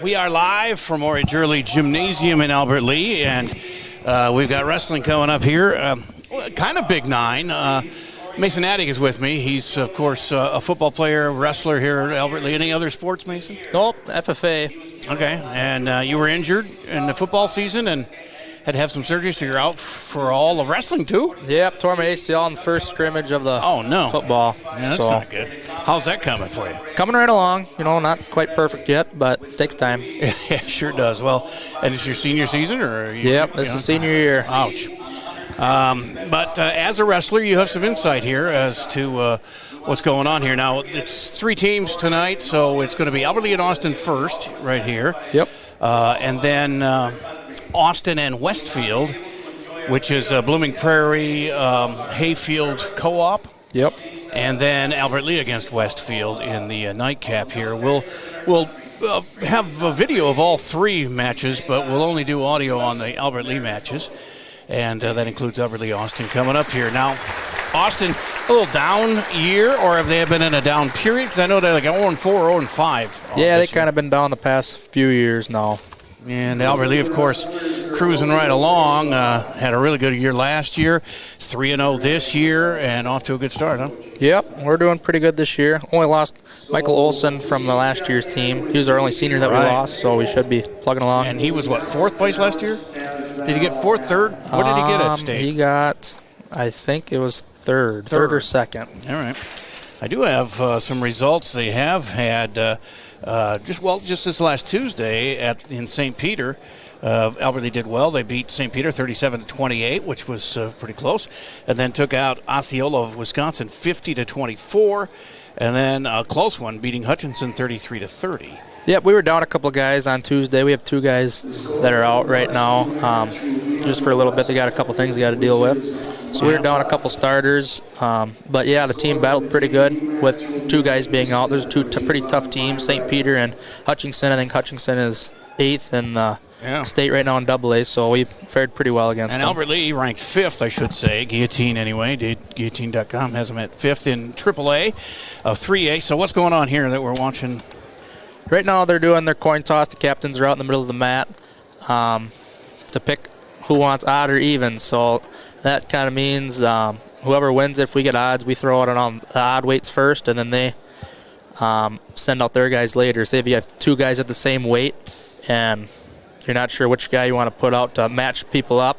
We are live from Orange Early Gymnasium in Albert Lea, and we've got wrestling coming up here. Kind of big nine. Mason Addig is with me. He's, of course, a football player, wrestler here at Albert Lea. Any other sports, Mason? Nope, FFA. Okay, and you were injured in the football season and had to have some surgery, so you're out for all of wrestling, too? Yep, tore my ACL in the first scrimmage of the football. Yeah, that's not good. How's that coming for you? Coming right along. Not quite perfect yet, but it takes time. Yeah, sure does. Well, and is your senior season? Yep, this is senior year. Ouch. But as a wrestler, you have some insight here as to what's going on here. Now, it's 3 teams tonight, so it's going to be Albert Lea and Austin first right here. Yep. And then Austin and Westfield, which is Blooming Prairie Hayfield Co-op. Yep. And then Albert Lea against Westfield in the nightcap here. We'll have a video of all 3 matches, but we'll only do audio on the Albert Lea matches. And that includes Albert Lea Austin coming up here. Now, Austin, a little down year, or have they been in a down period? Because I know they're like 0-4 or 0-5. Yeah, they've kind of been down the past few years now. And Albert Lea, of course, cruising right along. Had a really good year last year. It's 3-0 this year, and off to a good start, huh? Yep, we're doing pretty good this year. Only lost Michael Olson from the last year's team. He was our only senior that we lost, so we should be plugging along. And he was, 4th place last year? Did he get 4th, 3rd? What did he get at state? He got, I think it was third or 2nd. All right. I do have some results. They have had just this last Tuesday in St. Peter. Albert Lea did well. They beat St. Peter 37-28, which was pretty close, and then took out Osceola of Wisconsin 50-24, and then a close one beating Hutchinson 33-30. Yep, we were down a couple of guys on Tuesday. We have 2 guys that are out right now, just for a little bit. They got a couple things they got to deal with. So we were down a couple starters. But, yeah, the team battled pretty good with 2 guys being out. There's 2 pretty tough teams, St. Peter and Hutchinson. I think Hutchinson is 8th in the state right now in AA, so we fared pretty well against them. And Albert Lea ranked 5th, I should say. Guillotine, anyway. Guillotine.com has them at 5th in AAA of 3A. So what's going on here that we're watching? Right now they're doing their coin toss. The captains are out in the middle of the mat to pick who wants odd or even. So that kind of means whoever wins, if we get odds, we throw it on the odd weights first, and then they send out their guys later. Say if you have 2 guys at the same weight and you're not sure which guy you want to put out to match people up,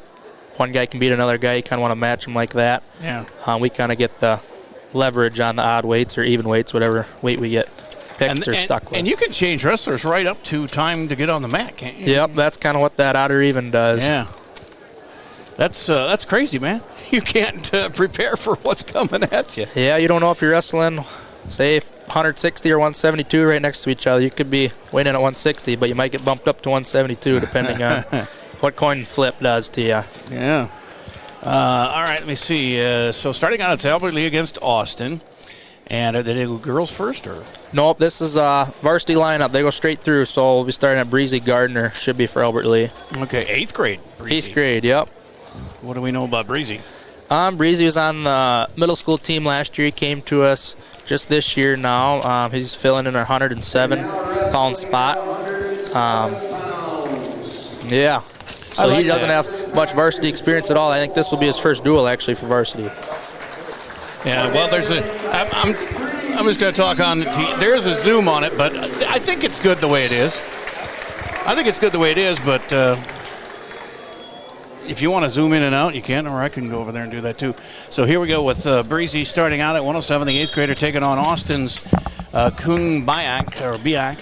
one guy can beat another guy. You kind of want to match them like that. Yeah. We kind of get the leverage on the odd weights or even weights, whatever weight we get. Or stuck with. And you can change wrestlers right up to time to get on the mat, can't you? Yep, that's kind of what that odd or even does. Yeah. That's crazy, man. You can't prepare for what's coming at you. Yeah, you don't know if you're wrestling, say, 160 or 172 right next to each other. You could be winning at 160, but you might get bumped up to 172 depending on what coin flip does to you. Yeah. All right, let me see. So starting out, it's Albert Lea against Austin. And are they do girls first, or? Nope, this is a varsity lineup. They go straight through, so we'll be starting at Breezy Gardner. Should be for Albert Lea. Okay, 8th grade. Breezy. 8th grade, yep. What do we know about Breezy? Breezy was on the middle school team last year. He came to us just this year now. He's filling in our 107-pound spot. Yeah. So he doesn't have much varsity experience at all. I think this will be his first duel, actually, for varsity. Yeah, well, I'm just going to talk on there's a zoom on it, but I think it's good the way it is. But if you want to zoom in and out, you can, or I can go over there and do that too. So here we go with Breezy starting out at 107, the 8th grader taking on Austin's Kung Biak,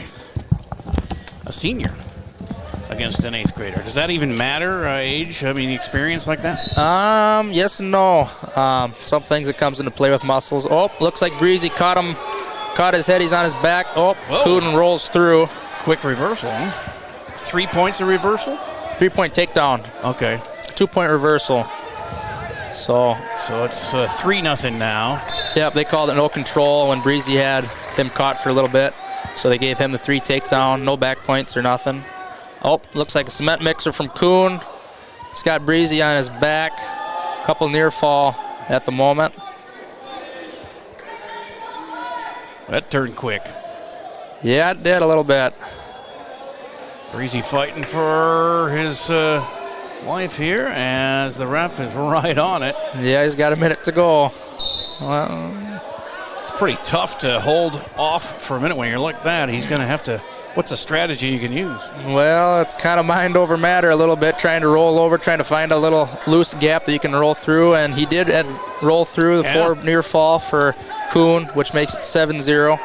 a senior, against an 8th grader. Does that even matter, age? I mean, experience like that? Yes and no. Some things that comes into play with muscles. Oh, looks like Breezy caught his head. He's on his back. Oh, Kuden rolls through. Quick reversal, huh? 3 points of reversal? 3-point takedown. Okay. 2-point reversal. So it's 3-0 now. Yep, they called it no control when Breezy had him caught for a little bit. So they gave him the 3 takedown, no back points or nothing. Oh, looks like a cement mixer from Kuhn. It's got Breezy on his back. A couple near fall at the moment. That turned quick. Yeah, it did a little bit. Breezy fighting for his life here as the ref is right on it. Yeah, he's got a minute to go. Well, it's pretty tough to hold off for a minute when you're like that. He's going to have to. What's a strategy you can use? Well, it's kind of mind over matter a little bit, trying to roll over, trying to find a little loose gap that you can roll through, and he did roll through the 4 near fall for Kuhn, which makes it 7-0.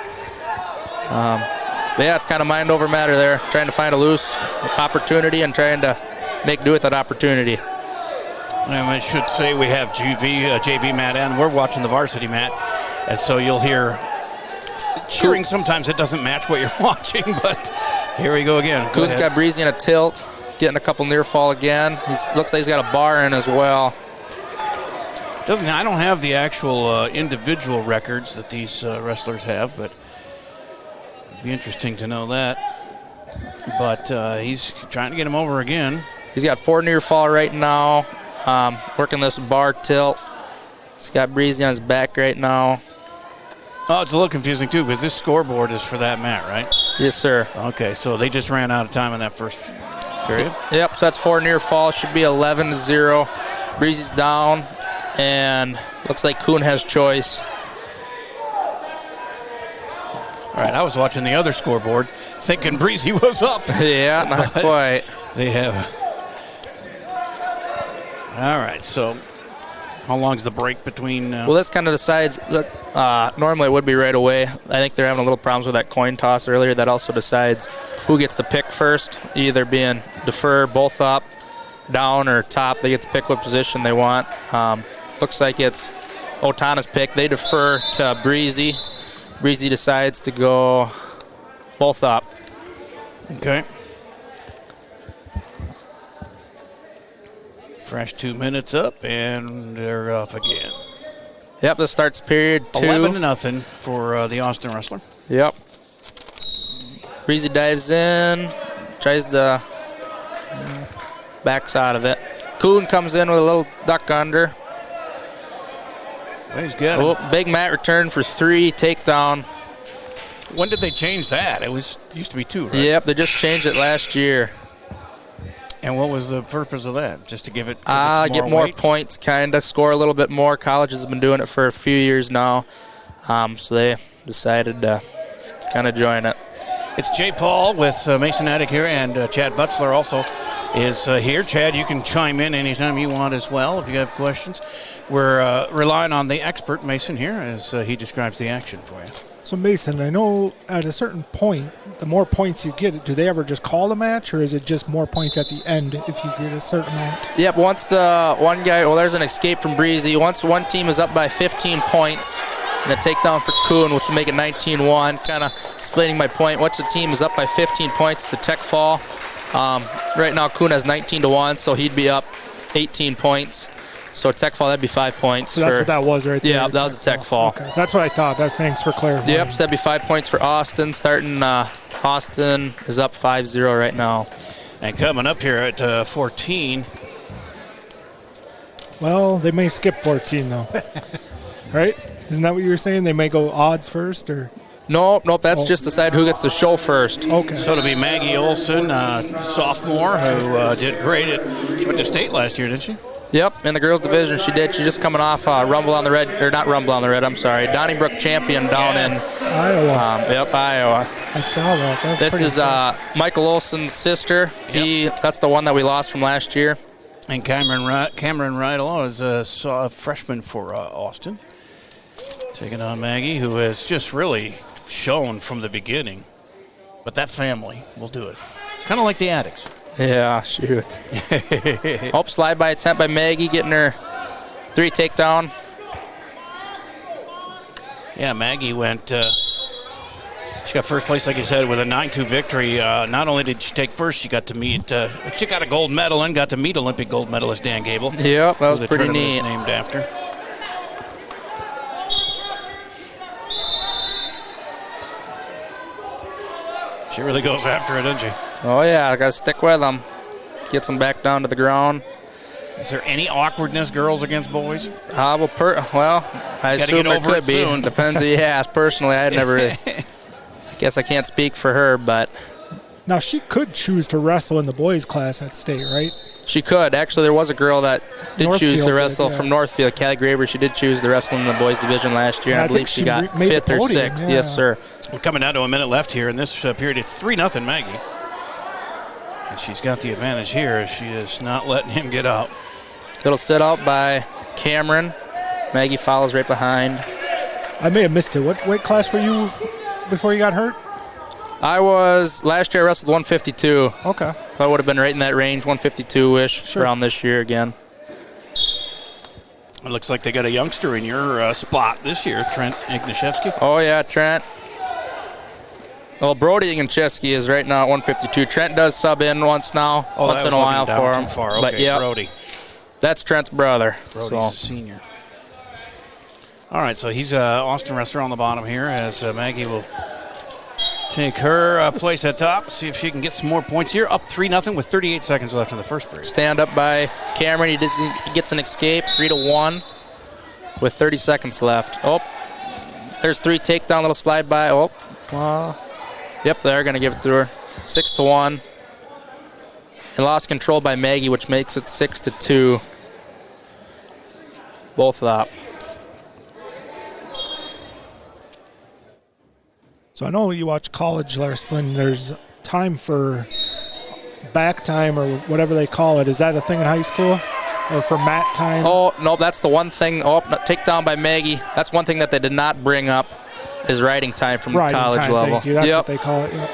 But yeah, it's kind of mind over matter there, trying to find a loose opportunity and trying to make do with that opportunity. And I should say we have JV mat, and we're watching the varsity mat, and so you'll hear cheering. Sometimes it doesn't match what you're watching, but here we go again. Kuhn's got Breezy in a tilt, getting a couple near fall again. Looks like he's got a bar in as well. I don't have the actual individual records that these wrestlers have, but it'd be interesting to know that. But he's trying to get him over again. He's got 4 near fall right now, working this bar tilt. He's got Breezy on his back right now. Oh, it's a little confusing, too, because this scoreboard is for that mat, right? Yes, sir. Okay, so they just ran out of time in that first period. Yep, so that's 4 near fall. Should be 11-0. Breezy's down, and looks like Kuhn has choice. All right, I was watching the other scoreboard thinking Breezy was up. Yeah, not quite. They have. All right, so how long's the break between? Well, this kind of decides. Look, normally it would be right away. I think they're having a little problems with that coin toss earlier. That also decides who gets to pick first, either being defer, both up, down, or top. They get to pick what position they want. Looks like it's Otana's pick. They defer to Breezy. Breezy decides to go both up. Okay. Fresh 2 minutes up, and they're off again. Yep, this starts period 2. 11-0 for the Austin wrestler. Yep. Breezy dives in, tries the backside of it. Kuhn comes in with a little duck under. He's good. Oh, big mat return for 3, takedown. When did they change that? It used to be 2, right? Yep, they just changed it last year. And what was the purpose of that? Just to give it get more points, kind of score a little bit more. Colleges have been doing it for a few years now, so they decided to kind of join it. It's Jay Paul with Mason Attic here, and Chad Butzler also is here. Chad, you can chime in anytime you want as well if you have questions. We're relying on the expert, Mason, here, as he describes the action for you. So, Mason, I know at a certain point, the more points you get, do they ever just call a match, or is it just more points at the end if you get a certain amount? Yep, once the one guy, there's an escape from Breezy. Once one team is up by 15 points, and a takedown for Kuhn, which will make it 19-1. Kind of explaining my point. Once the team is up by 15 points, it's a tech fall. Right now, Kuhn has 19-1, so he'd be up 18 points. So tech fall, that'd be 5 points. So that's what that was right there. Yeah, that was a tech fall. Okay. That's what I thought. Thanks for clarifying. Yep, so that'd be 5 points for Austin. Starting, Austin is up 5-0 right now. And coming up here at 14. Well, they may skip 14, though. Right? Isn't that what you were saying? They may go odds first, or? Nope, that's just decide who gets the show first. Okay. So it'll be Maggie Olson, sophomore, who did great she went to state last year, didn't she? Yep, in the girls' division she did. She's just coming off Rumble on the Red, or not Rumble on the Red, I'm sorry. Donnybrook champion down in Iowa. Iowa. I saw that. This is Michael Olson's sister. Yep. That's the one that we lost from last year. And Cameron Rydell is a freshman for Austin. Taking on Maggie, who has just really shown from the beginning. But that family will do it. Kind of like the Addicts. Yeah, shoot. Slide by attempt by Maggie, getting her 3 takedown. Yeah, Maggie went, she got first place, like you said, with a 9-2 victory. Not only did she take first, she got to meet, she got a gold medal and got to meet Olympic gold medalist Dan Gable. Yep, that was pretty neat. Named after. She really goes after it, doesn't she? Oh, yeah, I got to stick with them. Gets them back down to the ground. Is there any awkwardness, girls against boys? I assume there could be. Depends who you ask. Personally, I guess I can't speak for her, but Now, she could choose to wrestle in the boys' class at state, right? She could. Actually, there was a girl that did choose to wrestle yes. from Northfield, Callie Graber. She did choose to wrestle in the boys' division last year, and I believe she got 5th or 6th. Yeah. Yes, sir. We're coming down to a minute left here in this period. It's 3-0 Maggie. And she's got the advantage here as she is not letting him get out. Little sit out by Cameron. Maggie follows right behind. I may have missed it. What weight class were you before you got hurt? Last year I wrestled 152. Okay. So I would have been right in that range, 152-ish, around this year again. It looks like they got a youngster in your spot this year, Trent Ignashevsky. Oh, yeah, Trent. Well, Brody Ignashevsky is right now at 152. Trent does sub in once in a while for him. Too far. Okay, but yeah, Brody. That's Trent's brother. Brody's a senior. All right, so he's Austin wrestler on the bottom here as Maggie will take her place at top, see if she can get some more points here. Up 3-0 with 38 seconds left in the first period. Stand up by Cameron. He gets an escape, 3-1 with 30 seconds left. Oh, there's 3 takedown, little slide by. Yep, they're going to give it to her. 6-1. And lost control by Maggie, which makes it 6-2. Both up. So I know you watch college wrestling. There's time for back time or whatever they call it. Is that a thing in high school? Or for mat time? Oh, no, that's the one thing. Takedown by Maggie. That's one thing that they did not bring up is riding time from the college level. Thank you. That's what they call it. Yep.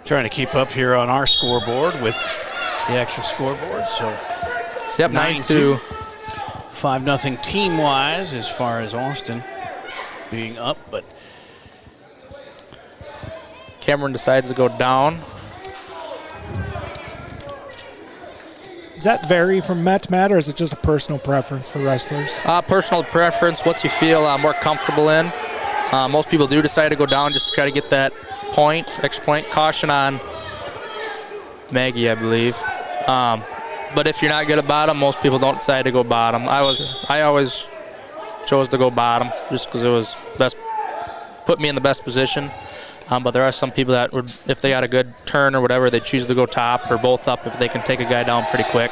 Trying to keep up here on our scoreboard with the actual scoreboard. So, 9-2. 5-0 team-wise as far as Austin being up, but Cameron decides to go down. Does that vary from mat to mat, or is it just a personal preference for wrestlers? Personal preference, what you feel more comfortable in. Most people do decide to go down just to try to get that extra point. Caution on Maggie, I believe. But if you're not good at bottom, most people don't decide to go bottom. I always chose to go bottom just because it was put me in the best position. But there are some people that would, if they got a good turn or whatever, they choose to go top or both up if they can take a guy down pretty quick.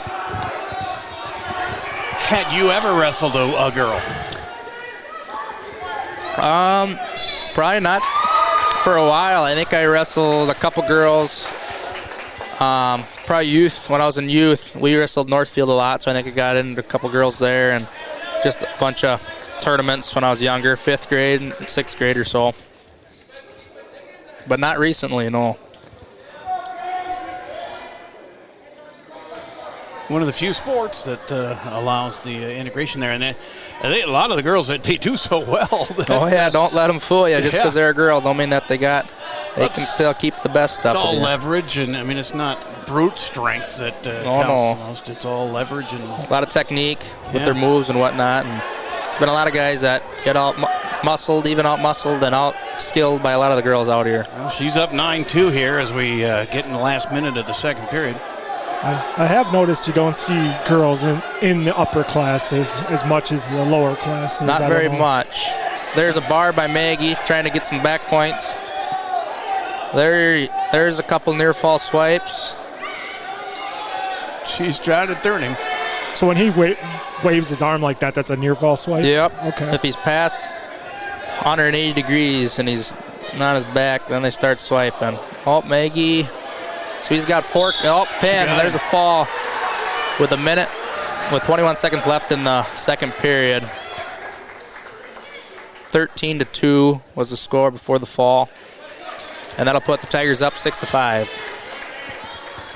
Had you ever wrestled a girl? Probably not for a while. I think I wrestled a couple girls. Probably youth. When I was in youth, we wrestled Northfield a lot, so I think I got into a couple girls there and just a bunch of tournaments when I was younger, 5th grade and 6th grade or so. But not recently, no. One of the few sports that allows the integration there. And a lot of the girls, they do so well. Don't let them fool you. Just because they're a girl don't mean that they can still keep the best stuff. It's all leverage, and I mean, it's not brute strength that counts the most. It's all leverage. And a lot of technique with their moves and whatnot. And it's been a lot of guys that get out-muscled, even out-muscled, and out-skilled by a lot of the girls out here. Well, she's up 9-2 here as we get in the last minute of the second period. I have noticed you don't see girls in the upper classes as much as the lower classes. Not very much. There's a bar by Maggie trying to get some back points. There's a couple near fall swipes. She's trying to turn him. So when he waves his arm like that, that's a near fall swipe? Yep. Okay. If he's past 180 degrees and he's on his back, then they start swiping. Oh, Maggie. So he's got 4. Pin. There's a fall with 21 seconds left in the second period. 13-2 was the score before the fall. And that'll put the Tigers up 6-5.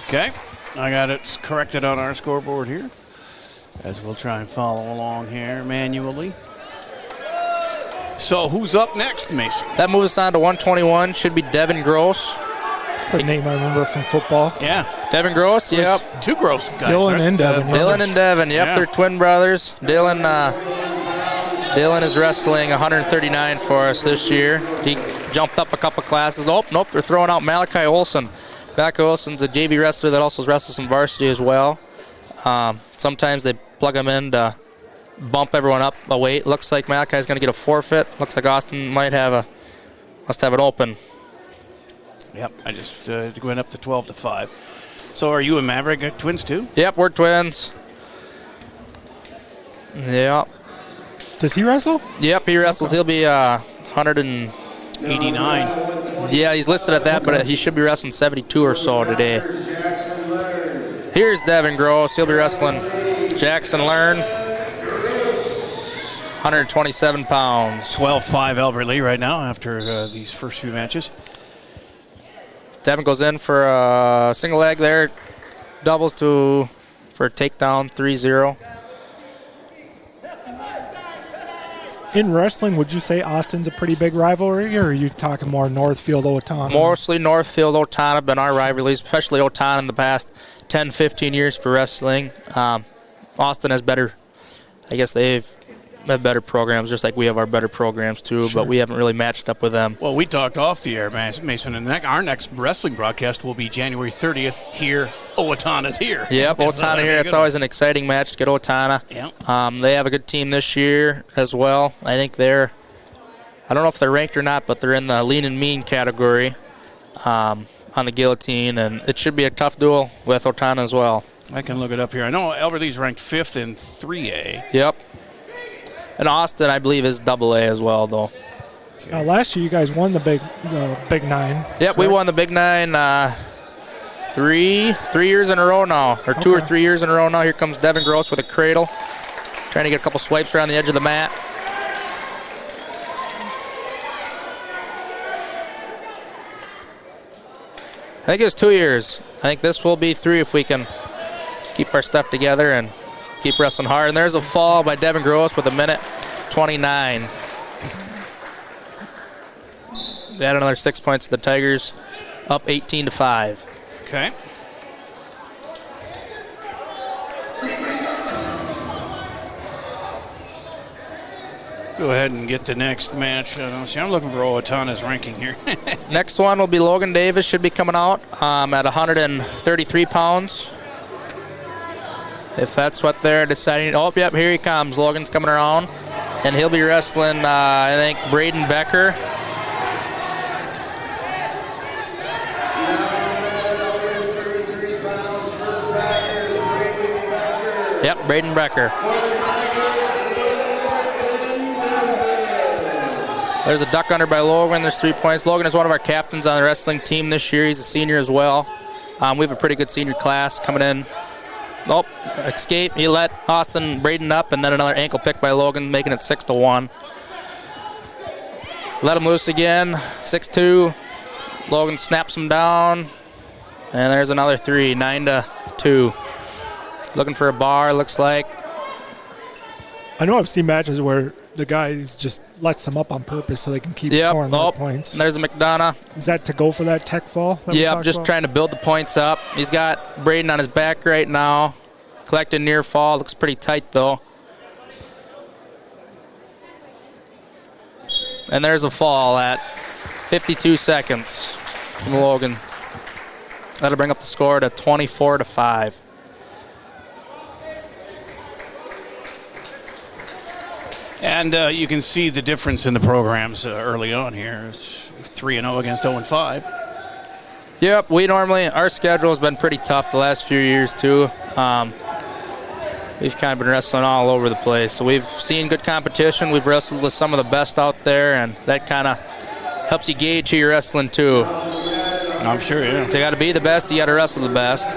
Okay. I got it corrected on our scoreboard here, as we'll try and follow along here manually. So who's up next, Mason? That moves us on to 121. Should be Devin Gross. That's a name I remember from football. Yeah. Devin Gross, yep. 2 Gross guys. Dylan and Devin. Dylan and Devin, yep, they're twin brothers. Dylan is wrestling 139 for us this year. He jumped up a couple classes. Oh, nope, they're throwing out Malachi Olson. Malachi Olson's a JV wrestler that also wrestles some varsity as well. Sometimes they plug him in to bump everyone up a weight. Looks like Malachi's going to get a forfeit. Looks like Austin must have it open. Yep, I just went up to 12-5. So are you and Maverick twins too? Yep, we're twins. Yep. Does he wrestle? Yep, he wrestles. He'll be 189. Yeah, he's listed at that, but he should be wrestling 72 or so today. Here's Devin Gross. He'll be wrestling Jackson Learn, 127 pounds. 12-5 Albert Lee right now after these first few matches. Devin goes in for a single leg there, doubles for a takedown, 3-0. In wrestling, would you say Austin's a pretty big rivalry, or are you talking more Northfield, Owatonna? Mostly Northfield, Owatonna have been our rivalries, especially Owatonna in the past 10, 15 years for wrestling. Austin has better, I guess they've have better programs, just like we have our better programs too, Sure. but we haven't really matched up with them. Well, we talked off the air, Mason, and our next wrestling broadcast will be January 30th here. Owatonna's here. Yep, Owatonna here. It's always an exciting match to get Owatonna. Yep. They have a good team this year as well. I think I don't know if they're ranked or not, but they're in the lean and mean category on the guillotine, and it should be a tough duel with Owatonna as well. I can look it up here. I know Albert Lee's ranked 5th in 3A. Yep. And Austin, I believe, is AA as well, though. Last year, you guys won the Big Nine. Yep, correct? we won the Big Nine 3 years in a row now, or 2 or 3 years in a row now. Here comes Devin Gross with a cradle, trying to get a couple swipes around the edge of the mat. I think it was 2 years. I think this will be 3 if we can keep our stuff together and keep wrestling hard. And there's a fall by Devin Gross with 1:29. They add another 6 points to the Tigers, up 18-5. Okay. Go ahead and get the next match. I'm looking for Owatonna's ranking here. Next one will be Logan Davis, should be coming out at 133 pounds. If that's what they're deciding. Oh, yep, here he comes. Logan's coming around. And he'll be wrestling, I think, Braden Becker. Yep, Braden Becker. There's a duck under by Logan. There's 3 points. Logan is one of our captains on the wrestling team this year. He's a senior as well. We have a pretty good senior class coming in. Nope, escape. He let Austin Braden up, and then another ankle pick by Logan, making it 6-1. Let him loose again, 6-2. Logan snaps him down, and there's another 3, 9-2. Looking for a bar, looks like. I know I've seen matches where the guys just lets them up on purpose so they can keep scoring more points. There's a McDonough. Is that to go for that tech fall? Yep, just trying to build the points up. He's got Braden on his back right now. Collected near fall. Looks pretty tight, though. And there's a fall at 52 seconds from Logan. That'll bring up the score to 24-5. And you can see the difference in the programs early on here. It's 3-0 against 0-5. Yep, our schedule has been pretty tough the last few years, too. We've kind of been wrestling all over the place. So we've seen good competition. We've wrestled with some of the best out there, and that kind of helps you gauge who you're wrestling to. I'm sure, yeah. They got to be the best, you got to wrestle the best.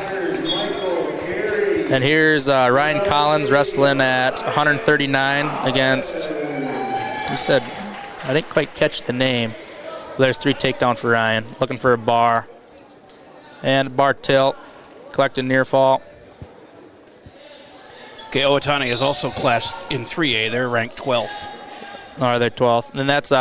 And here's Ryan Collins wrestling at 139 against, you said, I didn't quite catch the name. There's 3 takedown for Ryan. Looking for a bar. And bar tilt. Collecting near fall. Okay, Owatonna is also classed in 3A. They're ranked 12th. Oh, they're 12th. And that's 3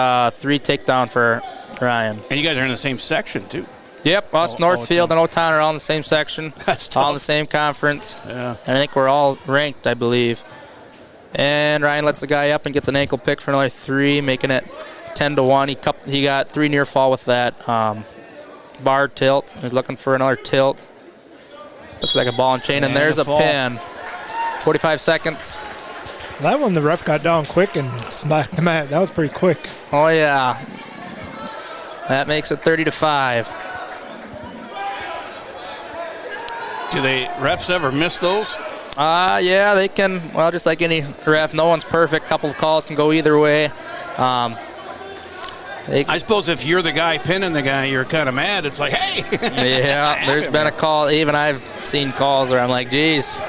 takedown for Ryan. And you guys are in the same section, too. Yep, us, Northfield, and Owatonna are all in the same section. That's tough. All in the same conference. Yeah. And I think we're all ranked, I believe. And Ryan lets the guy up and gets an ankle pick for another 3, making it 10-1. He got 3 near fall with that bar tilt. He's looking for another tilt. Looks like a ball and chain, and there's a pin. 45 seconds. That one, the ref got down quick and smacked the mat. That was pretty quick. Oh, yeah. That makes it 30-5. Do they refs ever miss those? Yeah, they can. Well, just like any ref, no one's perfect. Couple of calls can go either way. I suppose if you're the guy pinning the guy, you're kind of mad. It's like, hey. Yeah, there's been a call. Even I've seen calls where I'm like, geez,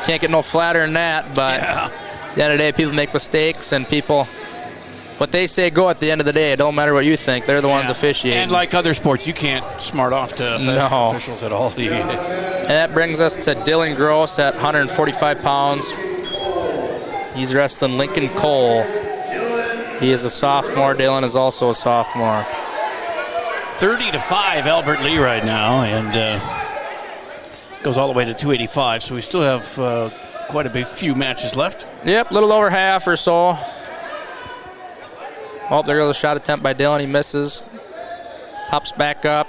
can't get no flatter than that. But at the end of the day, people make mistakes, and what they say go at the end of the day. It don't matter what you think. They're the ones officiating. And like other sports, you can't smart off to officials at all. And that brings us to Dylan Gross at 145 pounds. He's wrestling Lincoln Cole. He is a sophomore. Dylan is also a sophomore. 30-5 Albert Lee right now, and goes all the way to 285. So we still have quite a few matches left. Yep, a little over half or so. Oh, there goes a shot attempt by Dylan. He misses. Pops back up.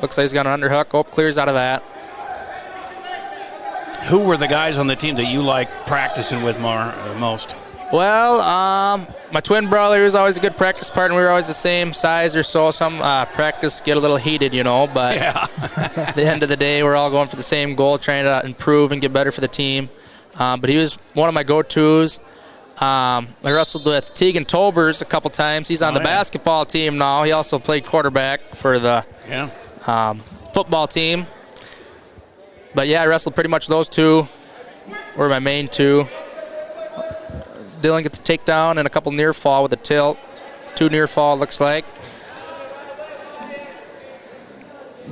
Looks like he's got an underhook. Oh, clears out of that. Who were the guys on the team that you like practicing with most? Well, my twin brother was always a good practice partner. We were always the same size or so. Some practice get a little heated, but at the end of the day, we're all going for the same goal, trying to improve and get better for the team. But he was one of my go-tos. I wrestled with Tegan Tobers a couple times. He's on the basketball team now. He also played quarterback for the football team. But, I wrestled pretty much those two were my main two. Dylan gets a takedown and a couple near fall with a tilt. 2 near fall, looks like.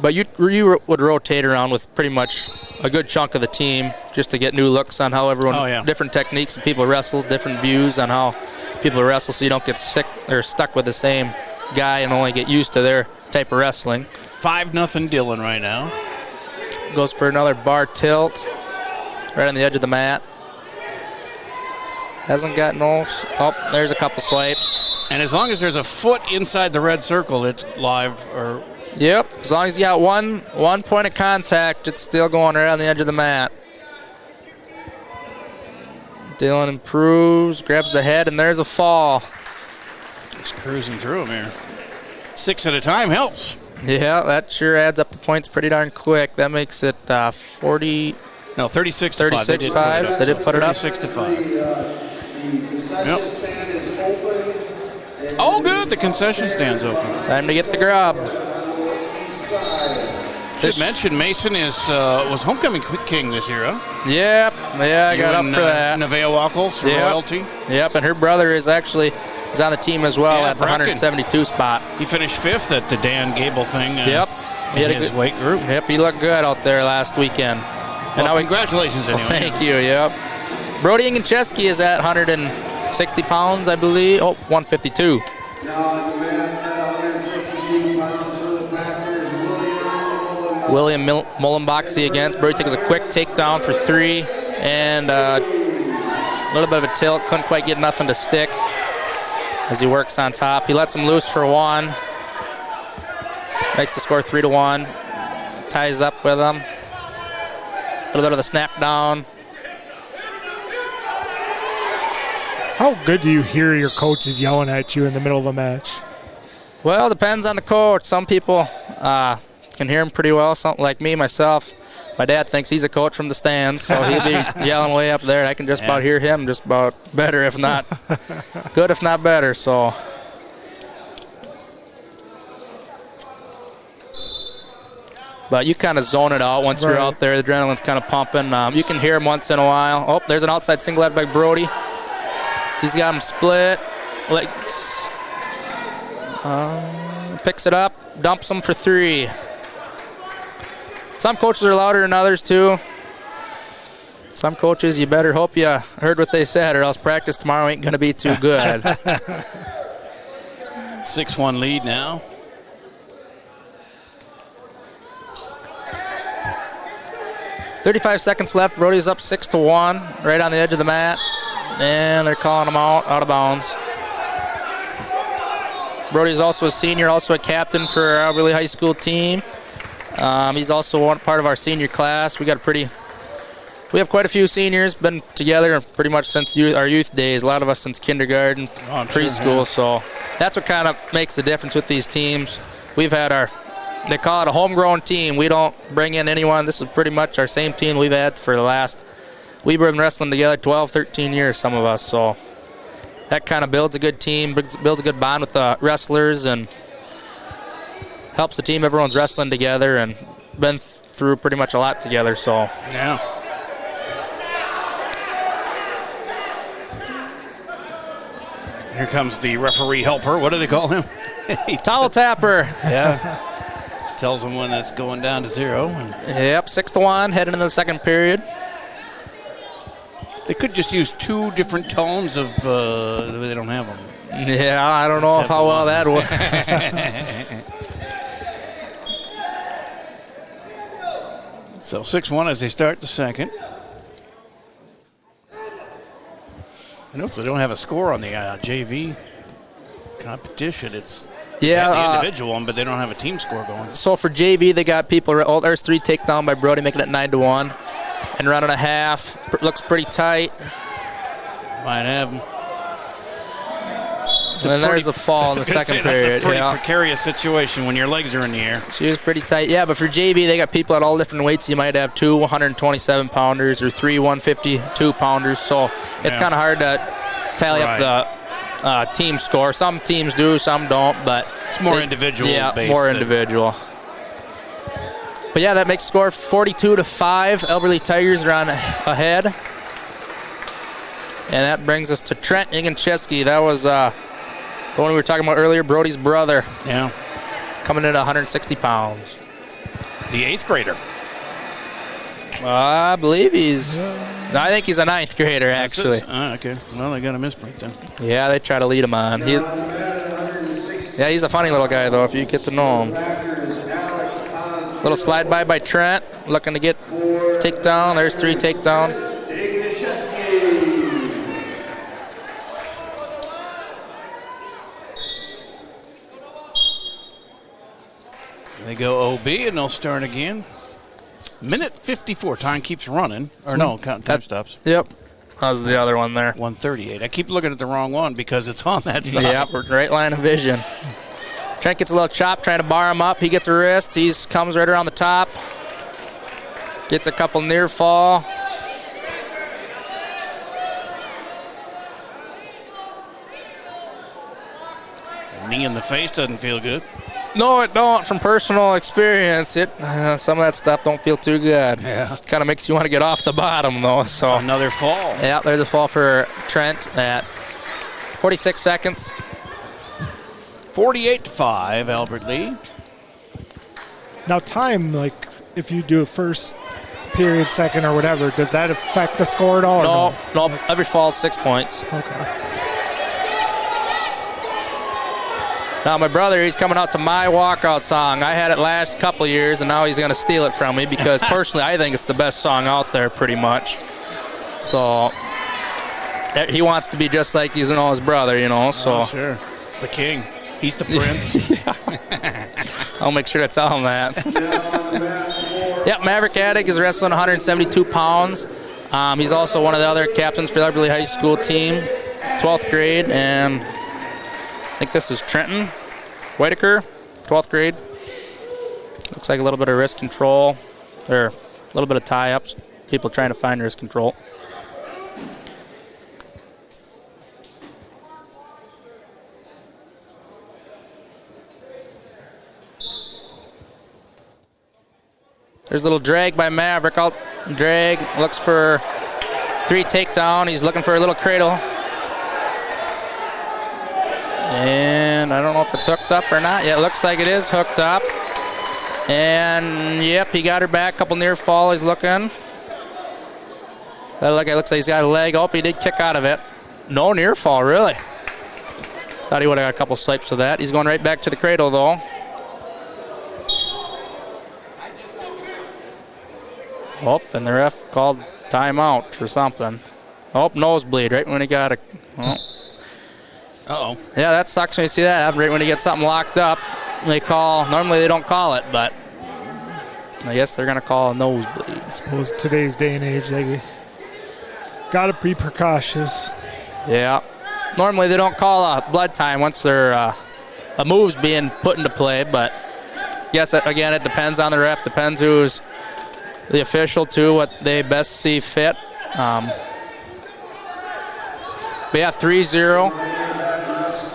But you would rotate around with pretty much a good chunk of the team just to get new looks on how everyone, different techniques and people wrestle, different views on how people wrestle, so you don't get sick or stuck with the same guy and only get used to their type of wrestling. 5-0 Dylan right now. Goes for another bar tilt right on the edge of the mat. Hasn't got no. Oh, there's a couple swipes. And as long as there's a foot inside the red circle, it's live. Yep. As long as you got one point of contact, it's still going right on the edge of the mat. Dylan improves, grabs the head, and there's a fall. Just cruising through him here. 6 at a time helps. Yeah, that sure adds up the points pretty darn quick. That makes it 40. No, 36-5. 36-5. They did put it up. 36-5. Yep. Oh, good. The concession stand's open. Time to get the grub. Should mention Mason was homecoming king this year, huh? Yep. Yeah, I got up for that. Nevaeh Wackles, royalty. Yep, and her brother is on the team as well at the 172 spot. He finished 5th at the Dan Gable thing. Yep. In his weight group. Yep, he looked good out there last weekend. Well, congratulations anyway. Thank you, yep. Brody Ingencheski is at 160 pounds, I believe. Oh, 152. William Mullenboxy against. Brody takes a quick takedown for 3 and a little bit of a tilt. Couldn't quite get nothing to stick as he works on top. He lets him loose for 1. Makes the score 3-1. Ties up with him. A little bit of the snap down. How good do you hear your coaches yelling at you in the middle of a match? Well, it depends on the coach. Some people can hear him pretty well. Something like me, myself. My dad thinks he's a coach from the stands, so he'll be yelling way up there. I can just about hear him just about better, if not good, if not better. So, but you kind of zone it out once you're out there. The adrenaline's kind of pumping. You can hear him once in a while. Oh, there's an outside single leg by Brody. He's got him split. Picks it up, dumps him for 3. Some coaches are louder than others, too. Some coaches, you better hope you heard what they said, or else practice tomorrow ain't going to be too good. 6-1 lead now. .35 seconds left. Brody's up 6-1, right on the edge of the mat. And they're calling him out of bounds. Brody's also a senior, also a captain for our Alberley High School team. He's also one part of our senior class. We have quite a few seniors, been together pretty much since our youth days. A lot of us since kindergarten, preschool. So that's what kind of makes the difference with these teams. We've had our They call it a homegrown team. We don't bring in anyone. This is pretty much our same team we've had for the last, we've been wrestling together 12, 13 years, some of us. So that kind of builds a good team, builds a good bond with the wrestlers, and helps the team. Everyone's wrestling together and been through pretty much a lot together. So Yeah. Here comes the referee helper. What do they call him? towel tapper. Yeah. Tells them when it's going down to 0. And Yep, 6-1, heading into the second period. they could just use 2 different tones of they don't have them. Yeah, I don't know how well that would. So 6-1 as they start the second. I notice they don't have a score on the JV competition. It's they have the individual one, but they don't have a team score going. So for JV, they got people. Oh, there's 3 takedown by Brody, making it 9-1, and round and a half. Looks pretty tight. Might have them. And then there's a fall in the second period. That's a pretty precarious situation when your legs are in the air. She was pretty tight. Yeah, but for JV, they got people at all different weights. You might have 2 127-pounders or 3 152-pounders. So it's kind of hard to tally up the team score. Some teams do, some don't. But it's more individual. Yeah, based more individual. But yeah, that makes the score 42-5. Elberly Tigers are on ahead. And that brings us to Trent Igancheski. That was the one we were talking about earlier, Brody's brother. Yeah. Coming in at 160 pounds. The 8th grader. I believe I think he's a 9th grader, actually. Okay. Well, they got a misprint then. Yeah, they try to lead him on. He's a funny little guy, though, if you get to know him. Little slide by Trent, looking to get takedown. There's 3 takedown. They go OB, and they'll start again. Minute 54. Time keeps running. Or no, time stops. Yep. That was the other one there. 138. I keep looking at the wrong one because it's on that side. Yep, right line of vision. Trent gets a little chop, trying to bar him up. He gets a wrist. He comes right around the top. Gets a couple near fall. A knee in the face doesn't feel good. No, it don't. From personal experience, some of that stuff don't feel too good. Yeah. Kind of makes you want to get off the bottom, though. So another fall. Yeah, there's a fall for Trent at 46 seconds. 48-5, Albert Lee. Now time, like if you do a first period, second, or whatever, does that affect the score at all? No. Every fall is 6 points. Okay. Now, my brother, he's coming out to my walkout song. I had it last couple years, and now he's going to steal it from me because, personally, I think it's the best song out there, pretty much. So, he wants to be just like he's his brother, So. Oh, sure. The king. He's the prince. I'll make sure to tell him that. Yep, Maverick Attic is wrestling 172 pounds. He's also one of the other captains for the Elberly High School team, 12th grade, and I think this is Trenton Whitaker, 12th grade. Looks like a little bit of wrist control. Or a little bit of tie-ups. People trying to find wrist control. There's a little drag by Maverick. Drag, looks for 3 takedown. He's looking for a little cradle. And I don't know if it's hooked up or not. Yeah, it looks like it is hooked up. And, yep, he got her back. Couple near fall. He's looking. It looks like he's got a leg. Oh, he did kick out of it. No near fall, really. Thought he would have got a couple swipes of that. He's going right back to the cradle, though. Oh, and the ref called timeout for something. Oh, nosebleed right when he got a... Oh. Uh-oh. Yeah, that sucks when you see that happen right when you get something locked up. Normally they don't call it, but I guess they're going to call a nosebleed. I suppose today's day and age, they got to be precautious. Yeah. Normally they don't call a blood time once a move's being put into play, but guess, again, it depends on the rep, depends who's the official, too, what they best see fit. But yeah, 3-0.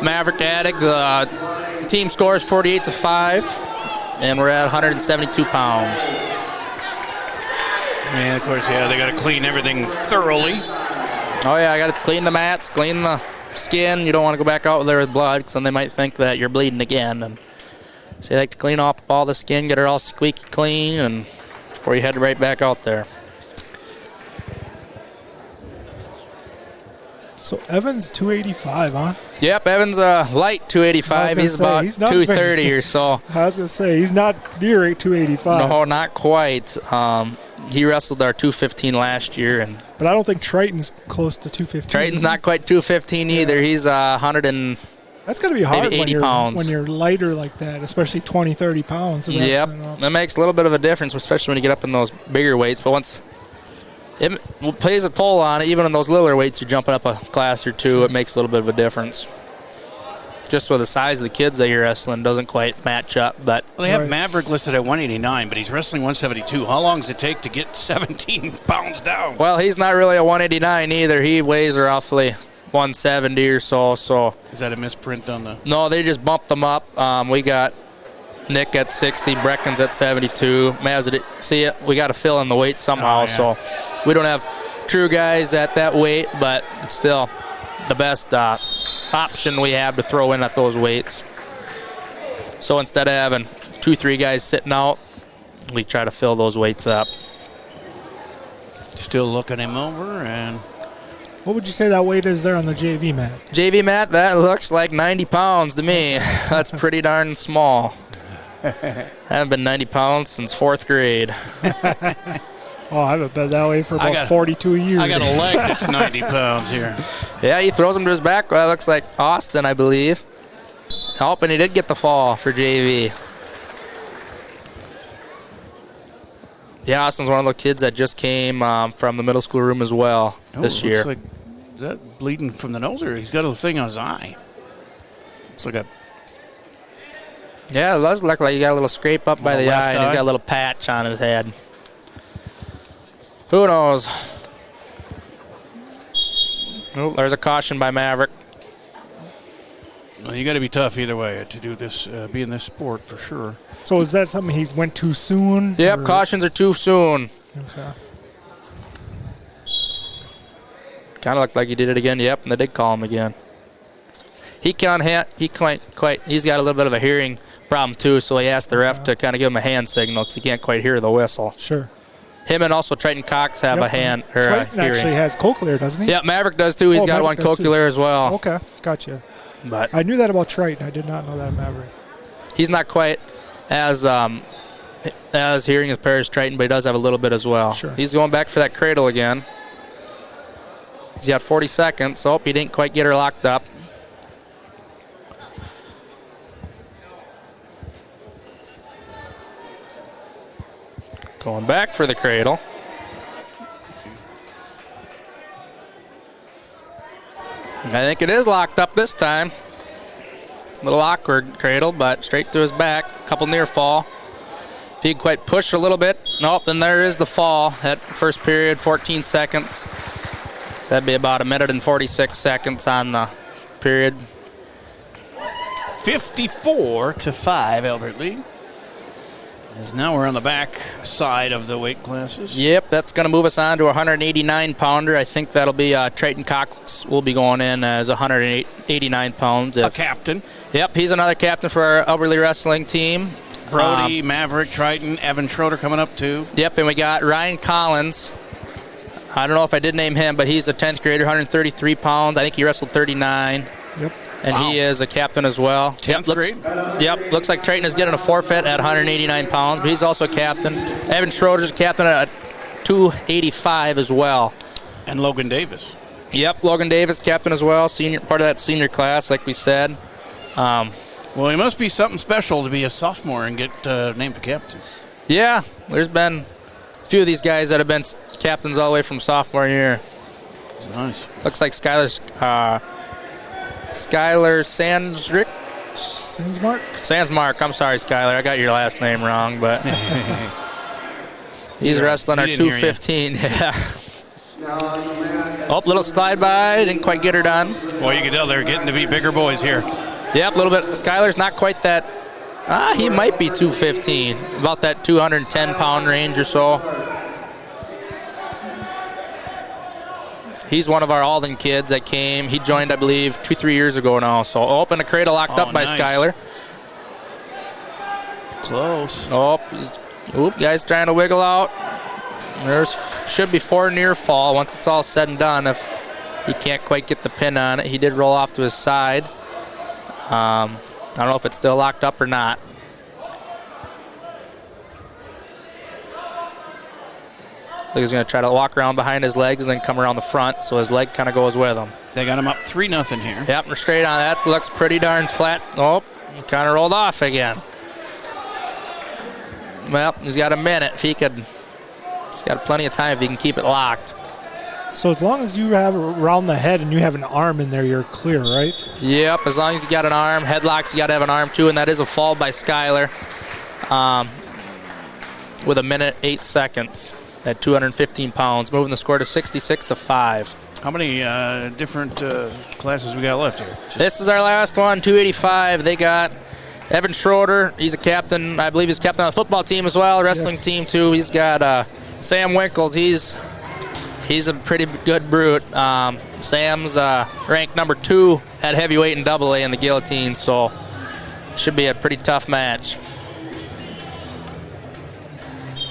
Maverick Attic. The team scores 48-5, and we're at 172 pounds. And, of course, yeah, they got to clean everything thoroughly. Oh, yeah, I got to clean the mats, clean the skin. You don't want to go back out there with blood because then they might think that you're bleeding again. And so you like to clean up all the skin, get it all squeaky clean, and before you head right back out there. So Evans 285, huh? Yep, Evans light 285. He's about 230 or so. I was going to say, he's not near 285. No, not quite. He wrestled our 215 last year. But I don't think Triton's close to 215. Triton's not quite 215 either. He's 100 and that's got to be hard maybe 80 pounds. When you're lighter like that, especially 20, 30 pounds. Yep, that makes a little bit of a difference, especially when you get up in those bigger weights. But once it plays a toll on it, even in those littler weights, you're jumping up a class or two, it makes a little bit of a difference. Just with the size of the kids that you're wrestling doesn't quite match up. But well, they have Maverick listed at 189, but he's wrestling 172. How long does it take to get 17 pounds down? Well, he's not really a 189 either. He weighs roughly 170 or so. So is that a misprint on the? No, they just bumped them up. We got Nick at 60, Brecken's at 72. See it? We got to fill in the weight somehow. So we don't have true guys at that weight, but it's still the best option we have to throw in at those weights. So instead of having 2-3 guys sitting out, we try to fill those weights up. Still looking him over. And what would you say that weight is there on the JV mat? JV mat, that looks like 90 pounds to me. That's pretty darn small. I haven't been 90 pounds since 4th grade. Oh, I haven't been that way for about 42 years. I got a leg that's 90 pounds here. Yeah, he throws him to his back. That looks like Austin, I believe. Oh, and he did get the fall for JV. Yeah, Austin's one of the kids that just came from the middle school room as well this year. Like, is that bleeding from the nose, or he's got a thing on his eye? It's like a... Yeah, it does look like he got a little scrape up by the eye, and he's got a little patch on his head. Who knows? Oh, there's a caution by Maverick. Well, you got to be tough either way to do this, be in this sport for sure. So is that something he went too soon? Yep, or? Cautions are too soon. Okay. Kind of looked like he did it again. Yep, and they did call him again. He's got a little bit of a hearing problem too, so he asked the ref to kind of give him a hand signal because he can't quite hear the whistle. Sure. Him and also Triton Cox have a hand or a Triton hearing. actually has cochlear, doesn't he? Yeah, Maverick does too. He's got one cochlear as well. Okay, gotcha. But I knew that about Triton. I did not know that of Maverick. He's not quite as hearing impaired as Triton, but he does have a little bit as well. Sure. He's going back for that cradle again. He's got 40 seconds. Oh, he didn't quite get her locked up. Going back for the cradle. I think it is locked up this time. A little awkward cradle, but straight to his back. Couple near fall. If he quite push a little bit. Nope, then there is the fall at first period, 14 seconds. So that'd be about 1 minute and 46 seconds on the period. 54-5, Albert Lee. As now we're on the back side of the weight classes. Yep, that's going to move us on to a 189-pounder. I think that'll be Triton Cox will be going in as 189 pounds. A captain. Yep, he's another captain for our Albert Lee wrestling team. Brody, Maverick, Triton, Evan Schroeder coming up too. Yep, and we got Ryan Collins. I don't know if I did name him, but he's a 10th grader, 133 pounds. I think he wrestled 39. Yep. And he is a captain as well. 10th grade? Yep, looks like Triton is getting a forfeit at 189 pounds, but he's also a captain. Evan Schroeder's a captain at 285 as well. And Logan Davis. Yep, Logan Davis, captain as well, part of that senior class, like we said. Well, he must be something special to be a sophomore and get named a captain. Yeah, there's been a few of these guys that have been captains all the way from sophomore year. Nice. Looks like Skylar Sandsmark. I'm sorry, Skyler. I got your last name wrong, but he's wrestling our 215. Yeah. Oh, little slide by. Didn't quite get her done. Well, you can tell they're getting to be bigger boys here. Yep, a little bit. Skyler's not quite that. He might be 215. About that 210-pound range or so. He's one of our Alden kids that came. He joined, I believe, 2-3 years ago now. So, and the cradle locked up by Skyler. Close. Guy's trying to wiggle out. There's should be 4 near fall once it's all said and done. If he can't quite get the pin on it, he did roll off to his side. I don't know if it's still locked up or not. He's going to try to walk around behind his legs and then come around the front, so his leg kind of goes with him. They got him up 3-0 here. Yep, we're straight on. That looks pretty darn flat. He kind of rolled off again. Well, he's got a minute. If he could, he's got plenty of time if he can keep it locked. So as long as you have around the head and you have an arm in there, you're clear, right? Yep, as long as you got an arm. Headlocks, you got to have an arm too, and that is a fall by Skyler with 1 minute 8 seconds at 215 pounds, moving the score to 66-5. How many different classes we got left here? This is our last one, 285. They got Evan Schroeder. He's a captain. I believe he's captain of the football team as well, wrestling team too. He's got Sam Winkles. He's a pretty good brute. Sam's ranked number 2 at heavyweight and AA in the guillotine, so should be a pretty tough match.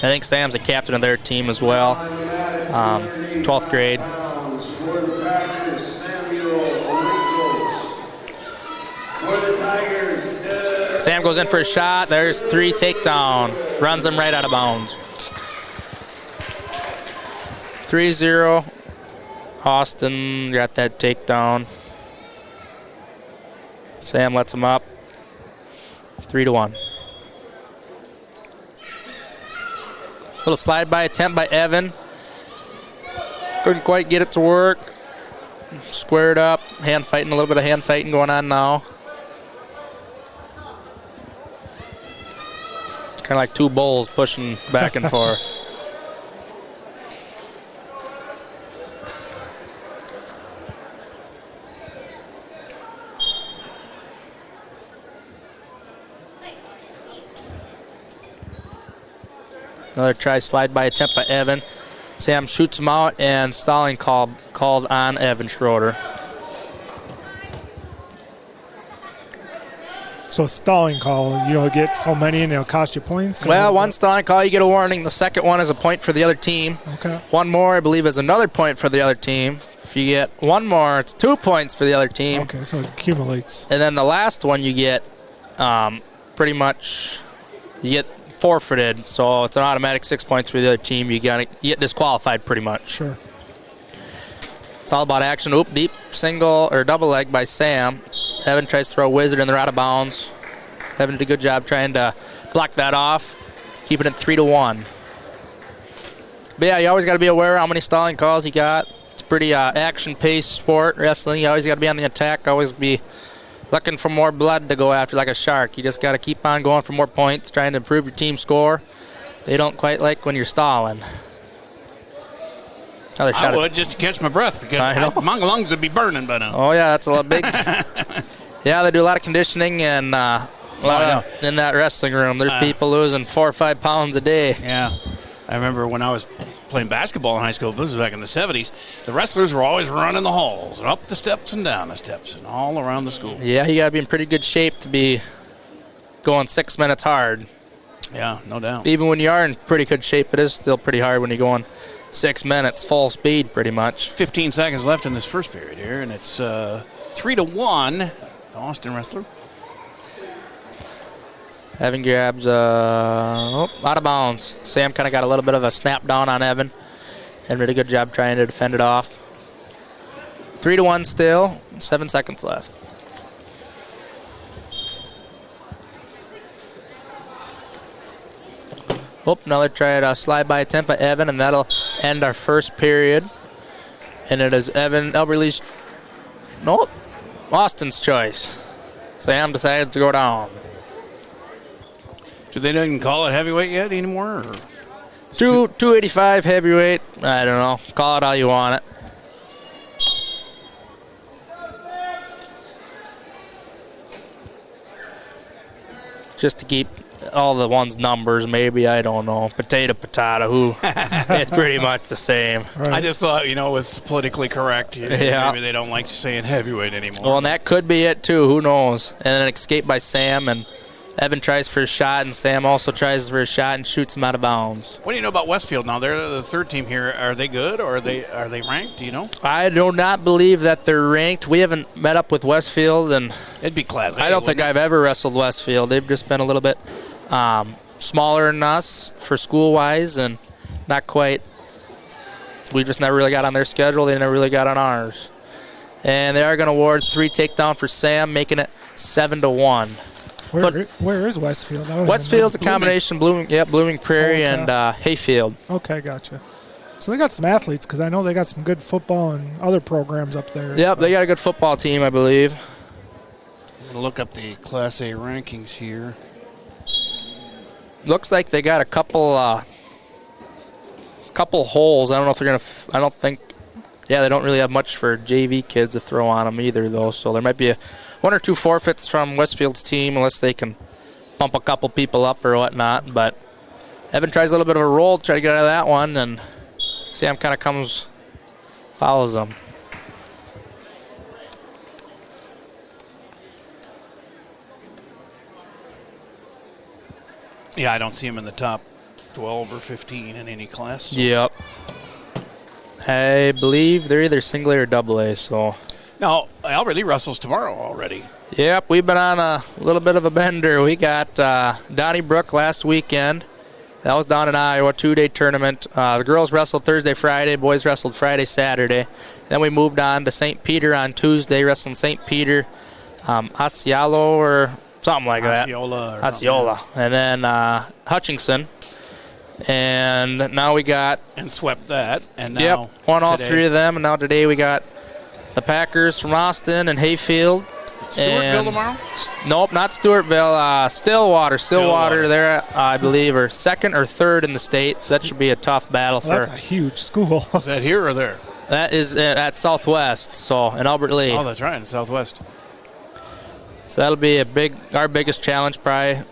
I think Sam's a captain of their team as well, 12th grade. Sam goes in for a shot. There's 3 takedown. Runs him right out of bounds. 3-0. Austin got that takedown. Sam lets him up. 3-1. Little slide by attempt by Evan. Couldn't quite get it to work. Squared up. Hand fighting, a little bit of hand fighting going on now. Kind of like 2 bulls pushing back and forth. Another try slide by attempt by Evan. Sam shoots him out, and stalling called on Evan Schroeder. So a stalling call, you don't get so many and it'll cost you points? Well, one stalling call, you get a warning. The second one is a point for the other team. Okay. One more, I believe, is another point for the other team. If you get one more, it's 2 points for the other team. Okay, so it accumulates. And then the last one you get pretty much, you get forfeited, so it's an automatic 6 points for the other team. You get disqualified pretty much. Sure. It's all about action. Deep single or double leg by Sam. Evan tries to throw a wizard and they're out of bounds. Evan did a good job trying to block that off, keeping it 3-1. But yeah, you always got to be aware how many stalling calls you got. It's a pretty action-paced sport, wrestling. You always got to be on the attack, always be looking for more blood to go after like a shark. You just got to keep on going for more points, trying to improve your team score. They don't quite like when you're stalling. I would just to catch my breath because my lungs would be burning by now. Oh, yeah, that's a lot big. Yeah, they do a lot of conditioning and in that wrestling room. There's people losing 4 or 5 pounds a day. Yeah. I remember when I was playing basketball in high school, this was back in the 70s, the wrestlers were always running the halls and up the steps and down the steps and all around the school. Yeah, you got to be in pretty good shape to be going 6 minutes hard. Yeah, no doubt. Even when you are in pretty good shape, it is still pretty hard when you're going 6 minutes, full speed pretty much. 15 seconds left in this first period here, and it's 3-1, Austin wrestler. Evan grabs out of bounds. Sam kind of got a little bit of a snap down on Evan. And did a good job trying to defend it off. 3-1 still, 7 seconds left. Another try to slide by attempt by Evan, and that'll end our first period. And it is Austin's choice. Sam decided to go down. Do they not even call it heavyweight yet anymore? Or? 285 heavyweight. I don't know. Call it how you want it. Just to keep all the ones numbers, maybe. I don't know. Potato. Who? It's pretty much the same. Right. I just thought, it was politically correct. Maybe they don't like saying heavyweight anymore. Well, and that could be it, too. Who knows? And then an escape by Sam, and Evan tries for a shot, and Sam also tries for a shot and shoots him out of bounds. What do you know about Westfield now? They're the third team here. Are they good, or are they ranked? Do you know? I do not believe that they're ranked. We haven't met up with Westfield, and it'd be class. I don't think I've ever wrestled Westfield. They've just been a little bit smaller than us for school-wise, and not quite. We just never really got on their schedule. They never really got on ours. And they are going to award 3 takedown for Sam, making it 7-1. Where is Westfield? Westfield's a combination Blooming Prairie and Hayfield. Okay, gotcha. So they got some athletes, because I know they got some good football and other programs up there. Yep, they got a good football team, I believe. I'm going to look up the Class A rankings here. Looks like they got a couple holes. I don't know if they're going to. I don't think. Yeah, they don't really have much for JV kids to throw on them either, though. So there might be 1 or 2 forfeits from Westfield's team, unless they can bump a couple people up or whatnot. But Evan tries a little bit of a roll to try to get out of that one, and Sam kind of follows them. Yeah, I don't see him in the top 12 or 15 in any class. So. Yep. I believe they're either single A or double A. So. Now, Albert Lee wrestles tomorrow already. Yep, we've been on a little bit of a bender. We got Donnybrook last weekend. That was down in Iowa, 2-day tournament. The girls wrestled Thursday, Friday. Boys wrestled Friday, Saturday. Then we moved on to St. Peter on Tuesday, wrestling St. Peter, Asialo or something like Osceola. And then Hutchinson. And now we got... And swept that. And now won all 3 of them. And now today we got the Packers from Austin and Hayfield. Stewartville tomorrow? Nope, not Stewartville. Stillwater, they're, I believe, are 2nd or 3rd in the state. So that should be a tough battle. That's a huge school. Is that here or there? That is at Southwest, so in Albert Lee. Oh, that's right, in Southwest. So that'll be our biggest challenge, probably.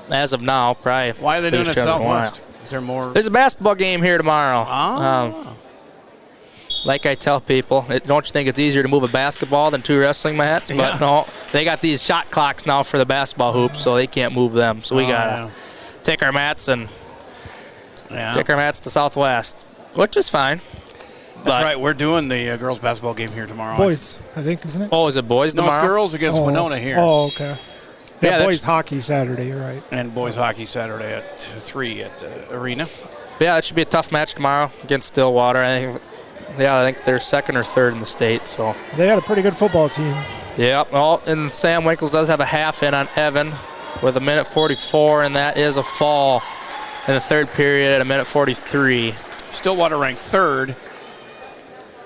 As of now, probably. Why are they doing it Southwest? Is there more? There's a basketball game here tomorrow. Oh. Like I tell people, don't you think it's easier to move a basketball than 2 wrestling mats? But no, they got these shot clocks now for the basketball hoops, so they can't move them. So we got to take our mats and take our mats to Southwest, which is fine. That's right. We're doing the girls' basketball game here tomorrow. Boys, I think, isn't it? Oh, is it boys tomorrow? No, it's girls against Winona here. Oh, okay. Yeah, boys hockey Saturday, you're right. And boys hockey Saturday at 3 at the arena. Yeah, it should be a tough match tomorrow against Stillwater. I think they're 2nd or 3rd in the state. So they got a pretty good football team. Yeah, well, and Sam Winkles does have a half in on Evan with 1:44, and that is a fall in the 3rd period at 1:43. Stillwater ranked 3rd.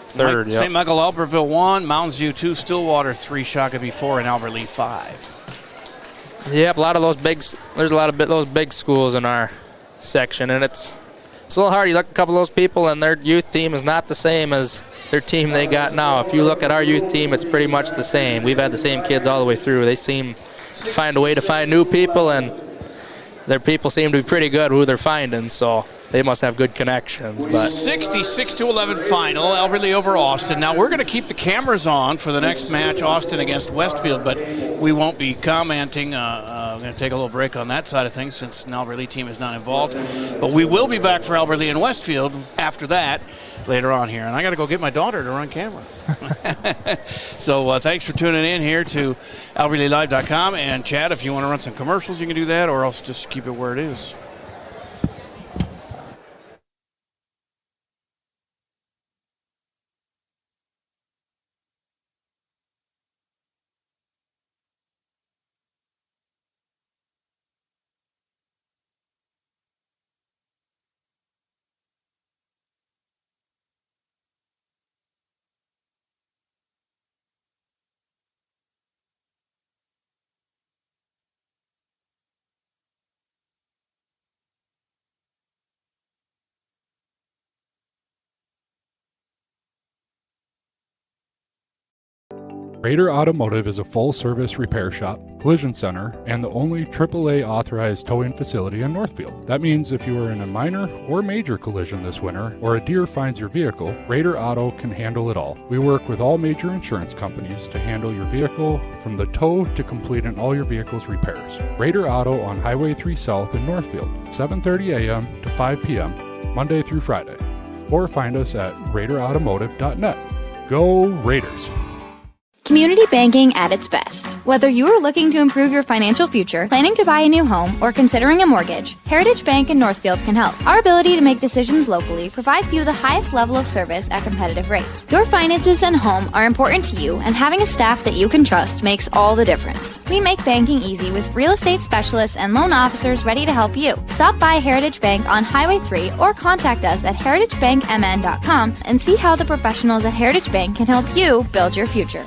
3rd, St. Michael Albertville 1, Mounds View 2, Stillwater 3, Shakopee 4, and Albert Lee 5. Yep, there's a lot of those big schools in our section, and it's a little hard. You look at a couple of those people, and their youth team is not the same as their team they got now. If you look at our youth team, it's pretty much the same. We've had the same kids all the way through. They seem to find a way to find new people, and their people seem to be pretty good who they're finding, so they must have good connections. But 66-11 final, Albert Lee over Austin. Now we're going to keep the cameras on for the next match, Austin against Westfield, but we won't be commenting. I'm going to take a little break on that side of things since an Albert Lee team is not involved. But we will be back for Albert Lee and Westfield after that later on here. And I got to go get my daughter to run camera. So thanks for tuning in here to AlbertLeeLive.com. And Chad, if you want to run some commercials, you can do that, or else just keep it where it is. Raider Automotive is a full-service repair shop, collision center, and the only AAA authorized towing facility in Northfield. That means if you are in a minor or major collision this winter, or a deer finds your vehicle, Raider Auto can handle it all. We work with all major insurance companies to handle your vehicle from the tow to completing all your vehicle's repairs. Raider Auto on Highway 3 South in Northfield, 7:30 a.m. to 5 p.m., Monday through Friday. Or find us at RaiderAutomotive.net. Go Raiders! Community banking at its best. Whether you are looking to improve your financial future, planning to buy a new home, or considering a mortgage, Heritage Bank in Northfield can help. Our ability to make decisions locally provides you the highest level of service at competitive rates. Your finances and home are important to you, and having a staff that you can trust makes all the difference. We make banking easy with real estate specialists and loan officers ready to help you. Stop by Heritage Bank on Highway 3 or contact us at heritagebankmn.com and see how the professionals at Heritage Bank can help you build your future.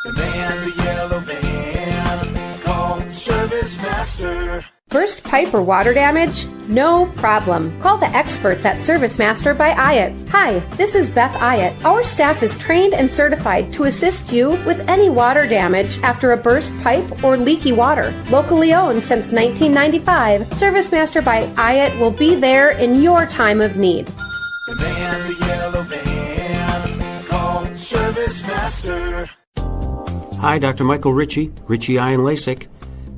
The man, the yellow van, call Service Master. Burst pipe or water damage? No problem. Call the experts at Service Master by Ayat. Hi, this is Beth Ayat. Our staff is trained and certified to assist you with any water damage after a burst pipe or leaky water. Locally owned since 1995, Service Master by Ayat will be there in your time of need. The man, the yellow van, call Service Master. Hi, Dr. Michael Ritchie, Ritchie Eye and LASIK.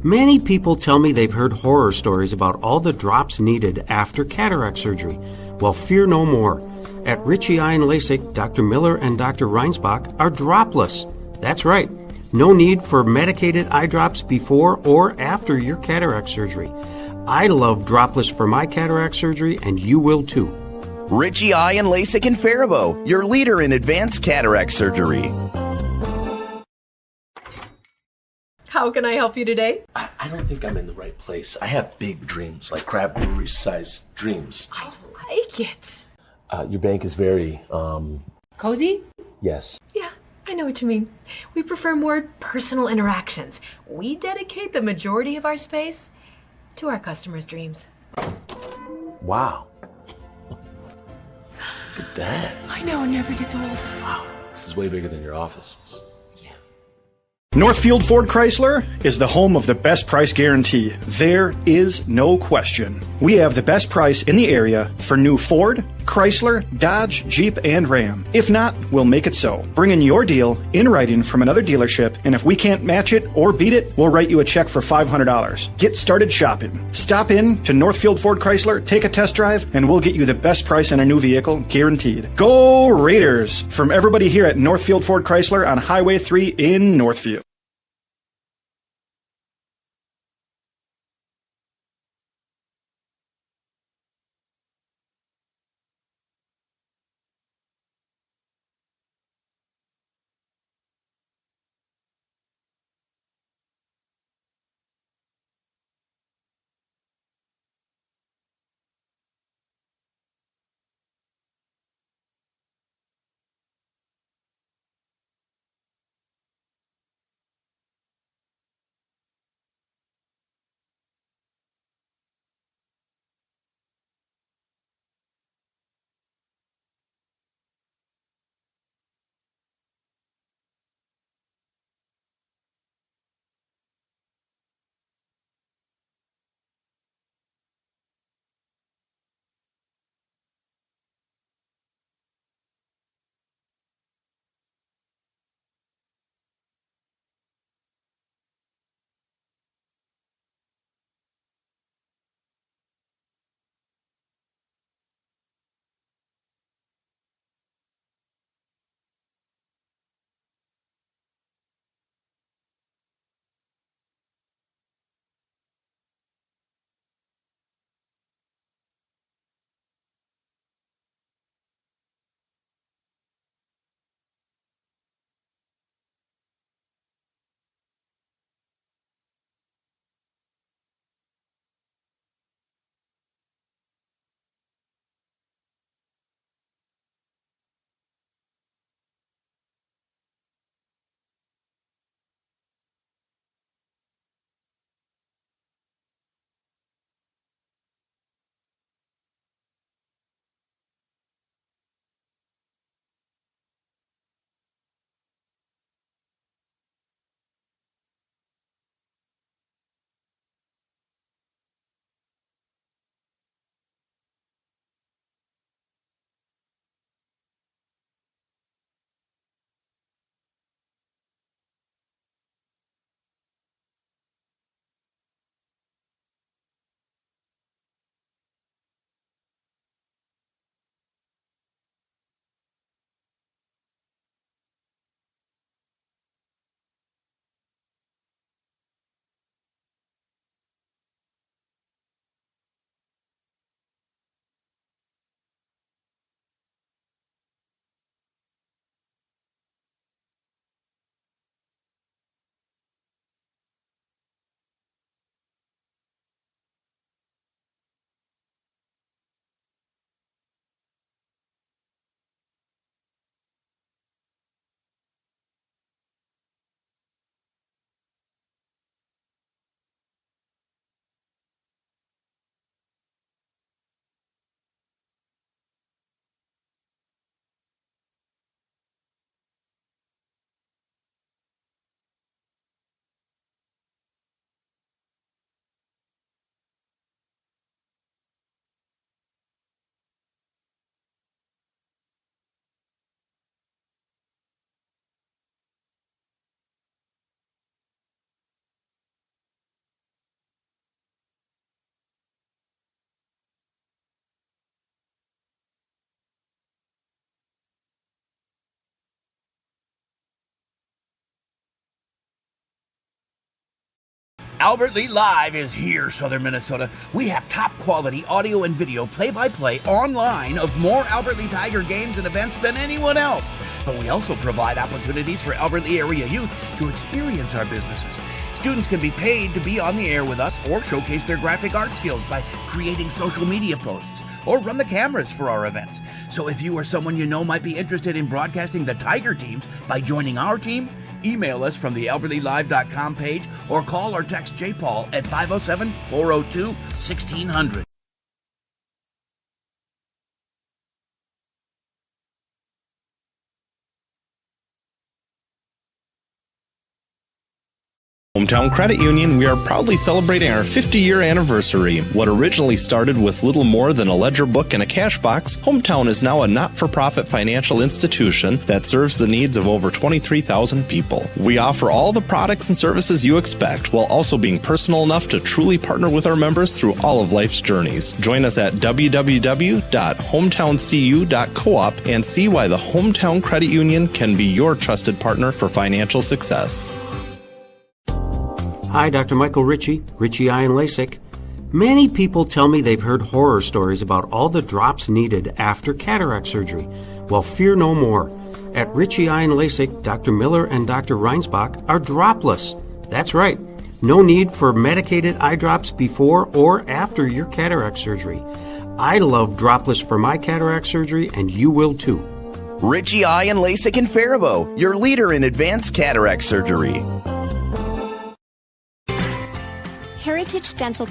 Many people tell me they've heard horror stories about all the drops needed after cataract surgery. Well, fear no more. At Ritchie Eye and LASIK, Dr. Miller and Dr. Reinsbach are dropless. That's right. No need for medicated eye drops before or after your cataract surgery. I love dropless for my cataract surgery, and you will too. Ritchie Eye and LASIK in Faribault, your leader in advanced cataract surgery. How can I help you today? I don't think I'm in the right place. I have big dreams, like crab brewery-sized dreams. I like it. Your bank is very, Cozy? Yes. Yeah, I know what you mean. We prefer more personal interactions. We dedicate the majority of our space to our customers' dreams. Wow. Look at that. I know, it never gets old. Wow. This is way bigger than your office. Northfield Ford Chrysler is the home of the best price guarantee. There is no question. We have the best price in the area for new Ford, Chrysler, Dodge, Jeep, and Ram. If not, we'll make it so. Bring in your deal in writing from another dealership, and if we can't match it or beat it, we'll write you a check for $500. Get started shopping. Stop in to Northfield Ford Chrysler, take a test drive, and we'll get you the best price on a new vehicle, guaranteed. Go Raiders! From everybody here at Northfield Ford Chrysler on Highway 3 in Northfield. Albert Lee Live is here, Southern Minnesota. We have top quality audio and video play-by-play online of more Albert Lee Tiger games and events than anyone else. But we also provide opportunities for Albert Lee area youth to experience our businesses. Students can be paid to be on the air with us or showcase their graphic art skills by creating social media posts or run the cameras for our events. So if you or someone you know might be interested in broadcasting the Tiger teams by joining our team, email us from the albertleelive.com page or call or text J. Paul at 507-402-1600. Hometown Credit Union, we are proudly celebrating our 50-year anniversary. What originally started with little more than a ledger book and a cash box, Hometown is now a not-for-profit financial institution that serves the needs of over 23,000 people. We offer all the products and services you expect, while also being personal enough to truly partner with our members through all of life's journeys. Join us at www.hometowncu.coop and see why the Hometown Credit Union can be your trusted partner for financial success. Hi, Dr. Michael Ritchie, Ritchie Eye and LASIK. Many people tell me they've heard horror stories about all the drops needed after cataract surgery. Well, fear no more. At Ritchie Eye and LASIK, Dr. Miller and Dr. Reinsbach are dropless. That's right. No need for medicated eye drops before or after your cataract surgery. I love dropless for my cataract surgery, and you will too. Ritchie Eye and LASIK in Faribault, your leader in advanced cataract surgery. Heritage Dental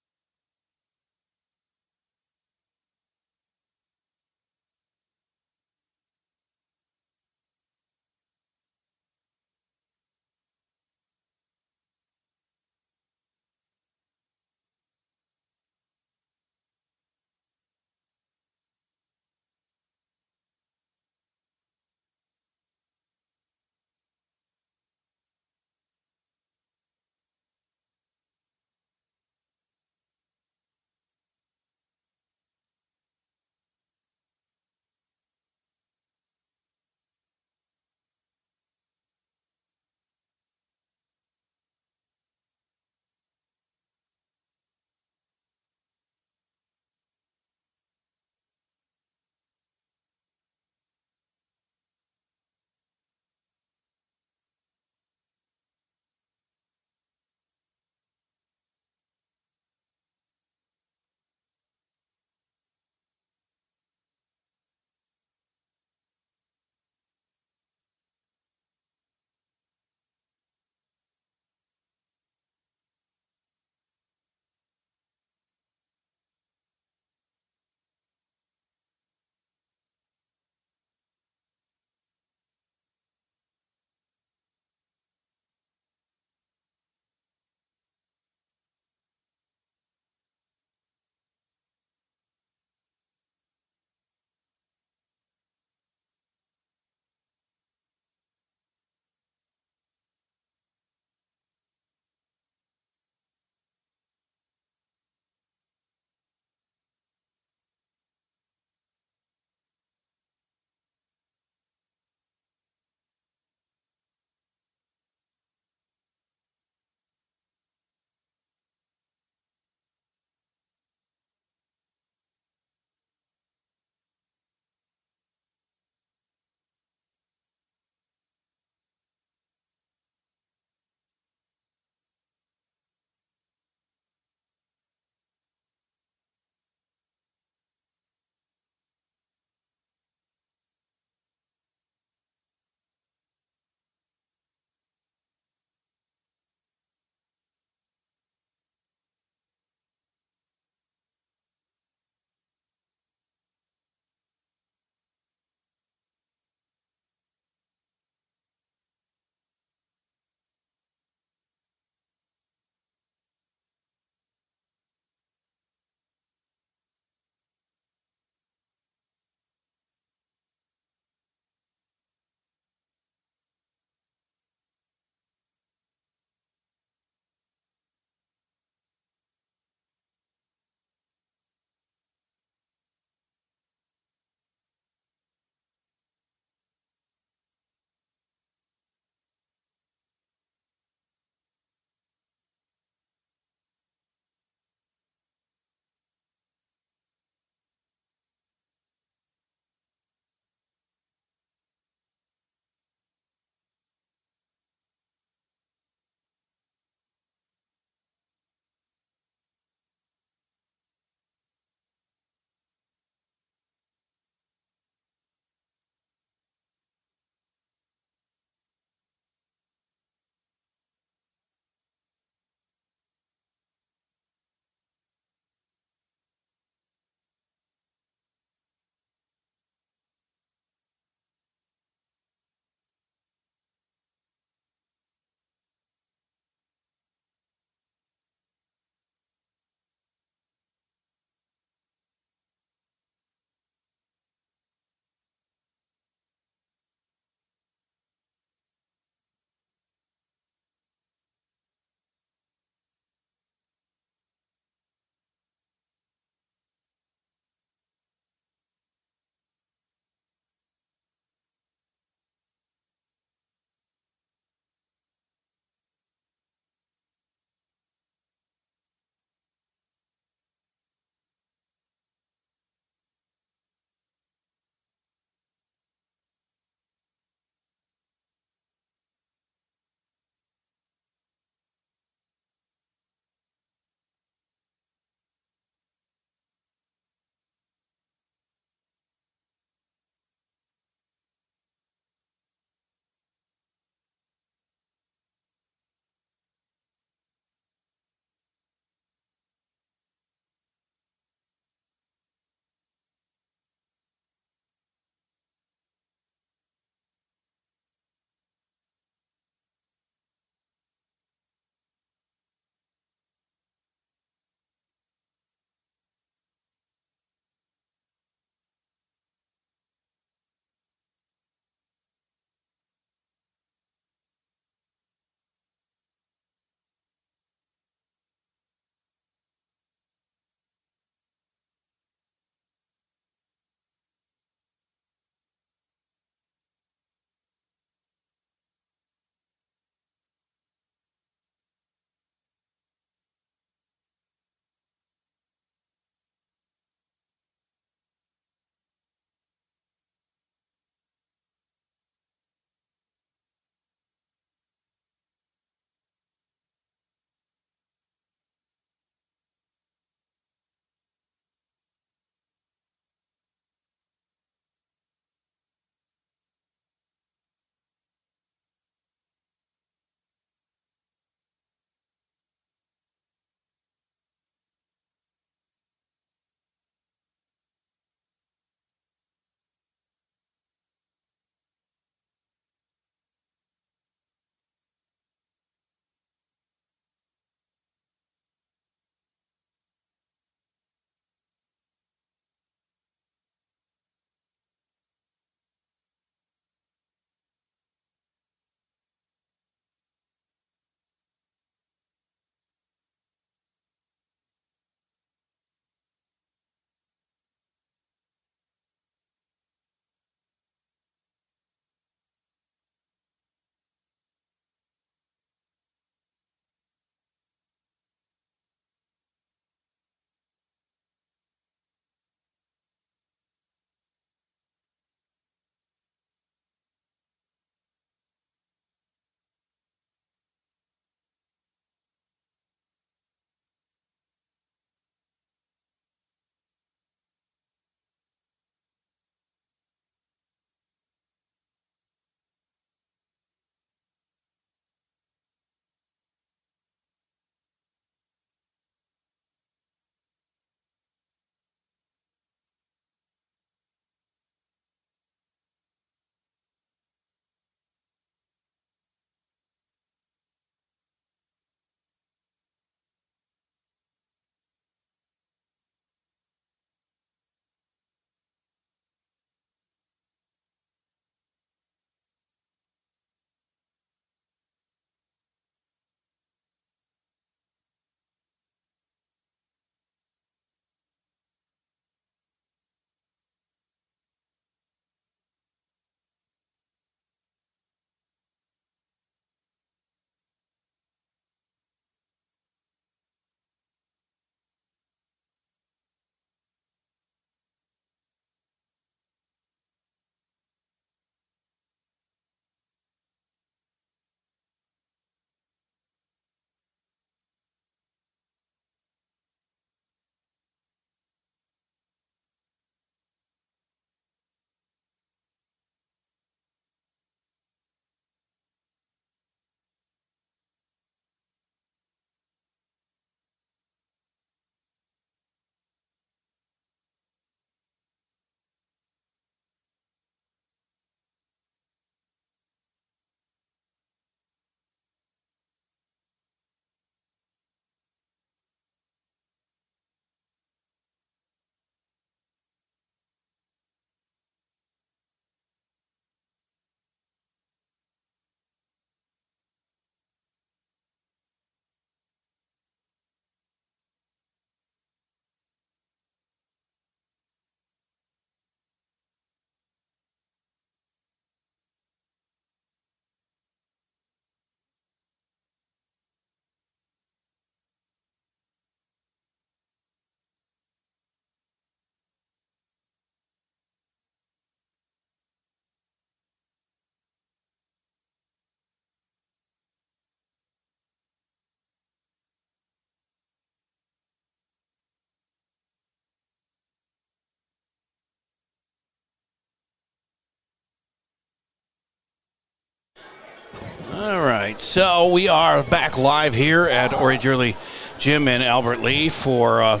right, so we are back live here at Orange Early Gym in Albert Lea for, what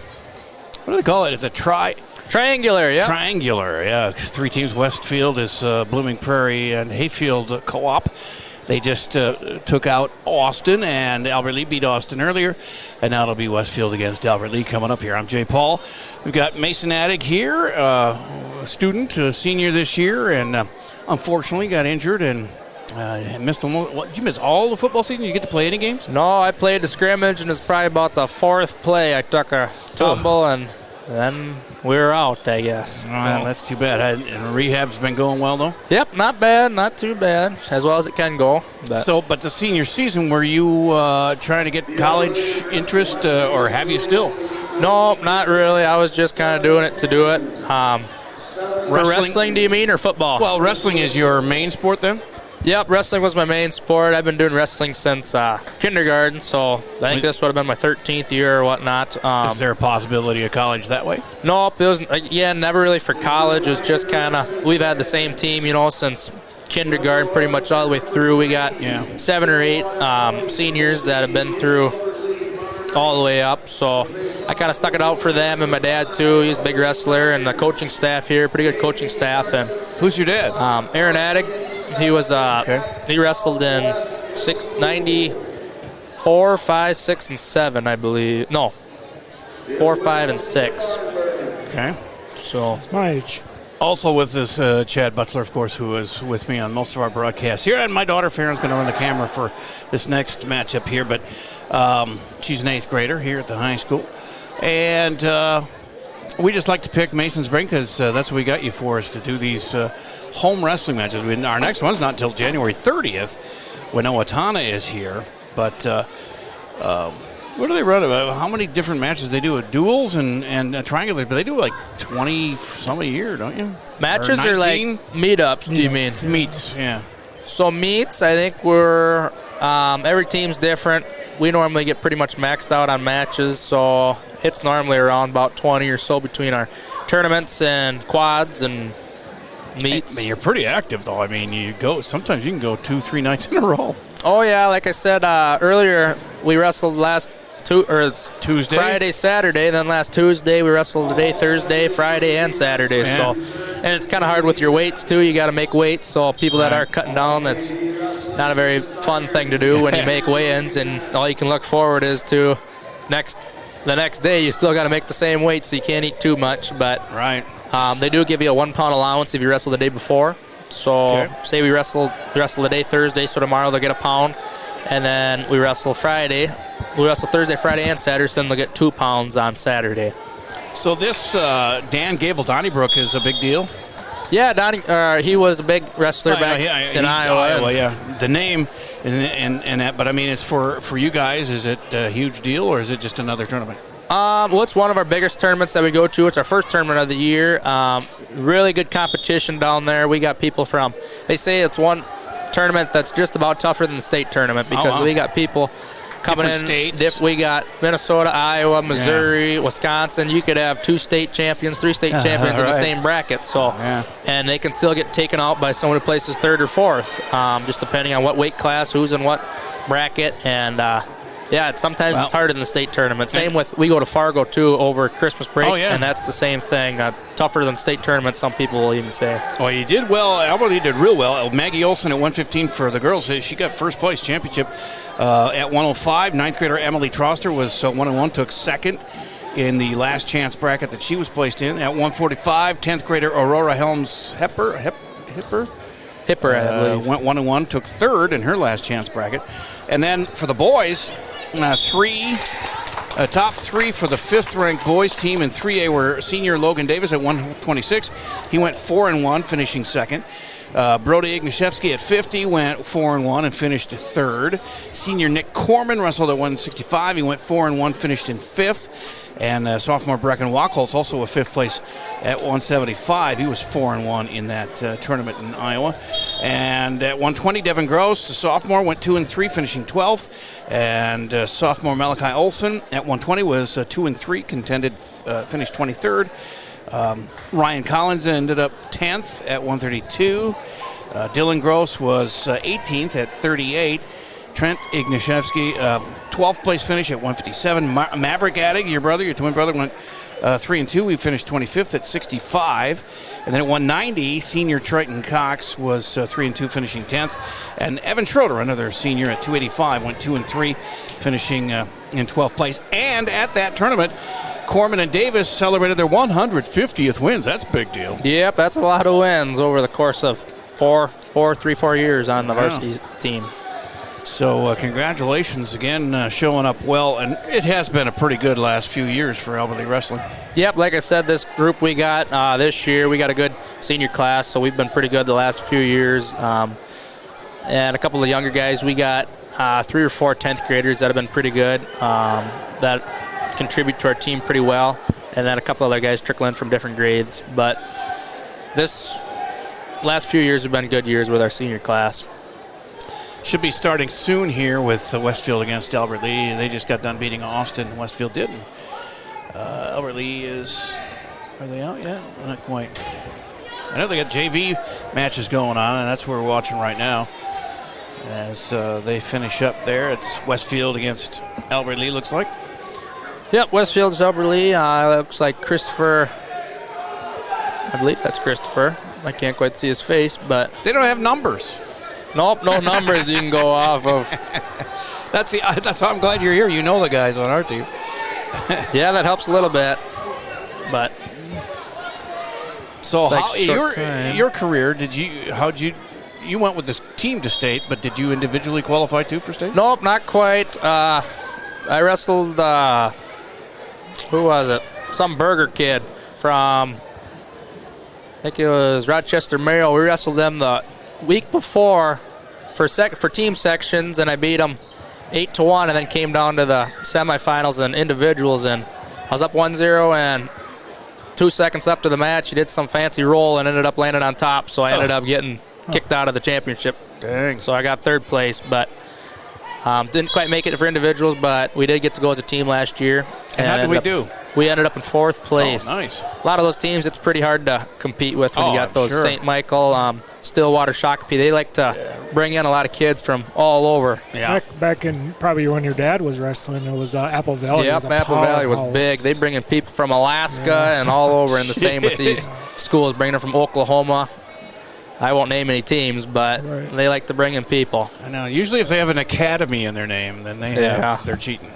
do they call it? It's a triangular, yeah. Triangular, yeah. 3 teams. Westfield is Blooming Prairie and Hayfield Co-op. They just took out Austin, and Albert Lea beat Austin earlier, and now it'll be Westfield against Albert Lea coming up here. I'm Jay Paul. We've got Mason Attig here, a student, a senior this year, and unfortunately got injured and missed them. Did you miss all the football season? Did you get to play any games? No, I played the scrimmage, and it's probably about the 4th play. I took a tumble, and then we were out, I guess. Well, that's too bad. And rehab's been going well, though? Yep, not bad, not too bad, as well as it can go. But the senior season, were you trying to get college interest, or have you still? No, not really. I was just kind of doing it to do it. For wrestling, do you mean, or football? Well, wrestling is your main sport then? Yep, wrestling was my main sport. I've been doing wrestling since kindergarten, so I think this would have been my 13th year or whatnot. Is there a possibility of college that way? Nope, it was, never really for college. It was just kind of, we've had the same team, since kindergarten pretty much all the way through. We got 7 or 8 seniors that have been through all the way up, so I kind of stuck it out for them, and my dad too. He's a big wrestler, and the coaching staff here, pretty good coaching staff. And who's your dad? Aaron Attig. He was he wrestled in 94, 5, 6, and 7, I believe. No, 4, 5, and 6. Okay, so it's my age. Also with us, Chad Butler, of course, who is with me on most of our broadcasts here. And my daughter, Farron's going to run the camera for this next matchup here. But she's an 8th grader here at the high school. And we just like to pick Mason's brain because that's what we got you for, is to do these home wrestling matches. Our next one's not until January 30th when Owatonna is here. But what do they run? How many different matches they do? Duels and triangulars, but they do like 20 some a year, don't you? Matches are like meetups, do you mean? Meets, yeah. So meets, I think we're every team's different. We normally get pretty much maxed out on matches, so it's normally around about 20 or so between our tournaments and quads and meets. You're pretty active, though. I mean, sometimes you can go 2-3 nights in a row. Oh, yeah. Like I said earlier, we wrestled Tuesday, Friday, Saturday. Then last Tuesday, we wrestled today, Thursday, Friday, and Saturday. Yeah. And it's kind of hard with your weights, too. You got to make weights. So people that are cutting down, that's not a very fun thing to do when you make weigh-ins. And all you can look forward is to the next day, you still got to make the same weight, so you can't eat too much. But they do give you a 1 pound allowance if you wrestle the day before. So say we wrestle the day Thursday, so tomorrow they'll get a pound. And then we wrestle Friday. We wrestle Thursday, Friday, and Saturday, so then they'll get 2 pounds on Saturday. So this Dan Gable Donnybrook is a big deal? Yeah, Donnie, he was a big wrestler back in Iowa. Yeah. The name and that, but I mean, it's for you guys. Is it a huge deal, or is it just another tournament? Well, it's one of our biggest tournaments that we go to. It's our first tournament of the year. Really good competition down there. We got people they say it's one tournament that's just about tougher than the state tournament because we got people coming different in. States. We got Minnesota, Iowa, Missouri, Wisconsin. You could have 2 state champions, 3 state champions in the same bracket. So, and they can still get taken out by someone who places 3rd or 4th, just depending on what weight class, who's in what bracket, and sometimes it's harder than the state tournament. Same with, we go to Fargo too over Christmas break, and that's the same thing. Tougher than state tournament, some people will even say. Well, you did well. Albert did real well. Maggie Olson at 115 for the girls. She got first place championship at 105. 9th grader Emily Troster was 1-1, took 2nd in the last chance bracket that she was placed in. At 145, 10th grader Aurora Helms Hipper, I believe. Went 1-1, took 3rd in her last chance bracket. And then for the boys, top 3 for the 5th-ranked boys team in 3A were senior Logan Davis at 126. He went 4-1, finishing 2nd. Brody Ignashevsky at 50 went 4-1 and finished 3rd. Senior Nick Corman wrestled at 165. He went 4-1, finished in 5th. And sophomore Brecken Wachholz, also a 5th place at 175. He was 4-1 in that tournament in Iowa. And at 120, Devin Gross, the sophomore, went 2-3, finishing 12th. And sophomore Malachi Olson at 120 was 2-3, contended, finished 23rd. Ryan Collins ended up 10th at 132. Dylan Gross was 18th at 38. Trent Ignashevsky, 12th place finish at 157. Maverick Addig, your twin brother, went 3-2. We finished 25th at 65. And then at 190, senior Triton Cox was 3-2, finishing 10th. And Evan Schroeder, another senior at 285, went 2-3, finishing in 12th place. And at that tournament, Corman and Davis celebrated their 150th wins. That's a big deal. Yep, that's a lot of wins over the course of 4 years on the varsity team. So congratulations again, showing up well. And it has been a pretty good last few years for Albert Lea Wrestling. Yep, like I said, this group we got this year, we got a good senior class, so we've been pretty good the last few years. And a couple of the younger guys, we got 3 or 4 10th graders that have been pretty good, that contribute to our team pretty well. And then a couple other guys trickle in from different grades. But this last few years have been good years with our senior class. Should be starting soon here with Westfield against Albert Lea. They just got done beating Austin. Westfield didn't. Albert Lea are they out yet? Not quite. I know they got JV matches going on, and that's where we're watching right now. As they finish up there, it's Westfield against Albert Lea, looks like. Yep, Westfield's Albert Lea. Looks like Christopher. I believe that's Christopher. I can't quite see his face, but they don't have numbers. Nope, no numbers you can go off of. That's why I'm glad you're here. You know the guys on our team. Yeah, that helps a little bit. But so how, your career, you went with this team to state, but did you individually qualify too for state? Nope, not quite. I wrestled who was it? Some burger kid from, I think it was Rochester, Mayo. We wrestled them the week before for team sections, and I beat them 8-1, and then came down to the semifinals and individuals, and I was up 1-0, and 2 seconds left of the match, he did some fancy roll and ended up landing on top, so I ended up getting kicked out of the championship. Dang. So I got 3rd place, but didn't quite make it for individuals, but we did get to go as a team last year. And how did we do? We ended up in 4th place. Oh, nice. A lot of those teams, it's pretty hard to compete with when you got those sure. St. Michael, Stillwater, Shakopee. They like to bring in a lot of kids from all over. Yeah. Back in probably when your dad was wrestling, it was Apple Valley. Yep, Apple Valley was big. They bring in people from Alaska and all over, and the same with these schools, bringing them from Oklahoma. I won't name any teams, but they like to bring in people. I know. Usually if they have an academy in their name, then they're cheating.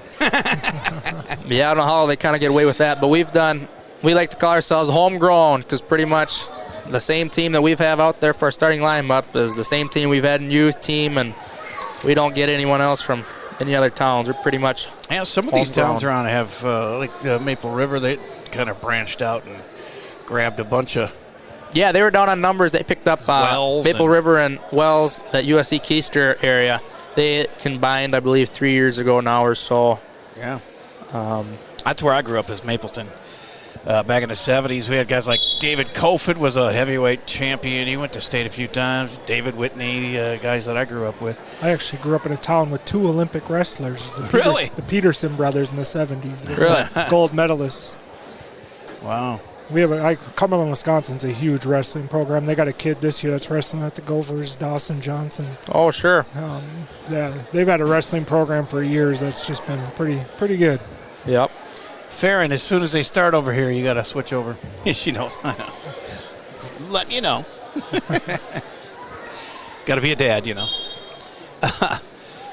Yeah, I don't know how they kind of get away with that, but we like to call ourselves homegrown, because pretty much the same team that we've have out there for our starting lineup is the same team we've had in youth team, and we don't get anyone else from any other towns. We're pretty much some of these towns around have, like Maple River, they kind of branched out and grabbed a bunch of... Yeah, they were down on numbers. They picked up Maple River and Wells, that USC Keister area. They combined, I believe, 3 years ago now or so. Yeah. That's where I grew up, is Mapleton. Back in the 70s, we had guys like David Kofod was a heavyweight champion. He went to state a few times. David Whitney, guys that I grew up with. I actually grew up in a town with 2 Olympic wrestlers. The Peterson brothers in the 70s. Really? Gold medalists. Wow. We have Cumberland, Wisconsin's a huge wrestling program. They got a kid this year that's wrestling at the Gophers, Dawson Johnson. Oh, sure. Yeah, they've had a wrestling program for years that's just been pretty good. Yep. Fair, and as soon as they start over here, you got to switch over. Yeah, she knows. I know. Just letting you know. Got to be a dad, you know.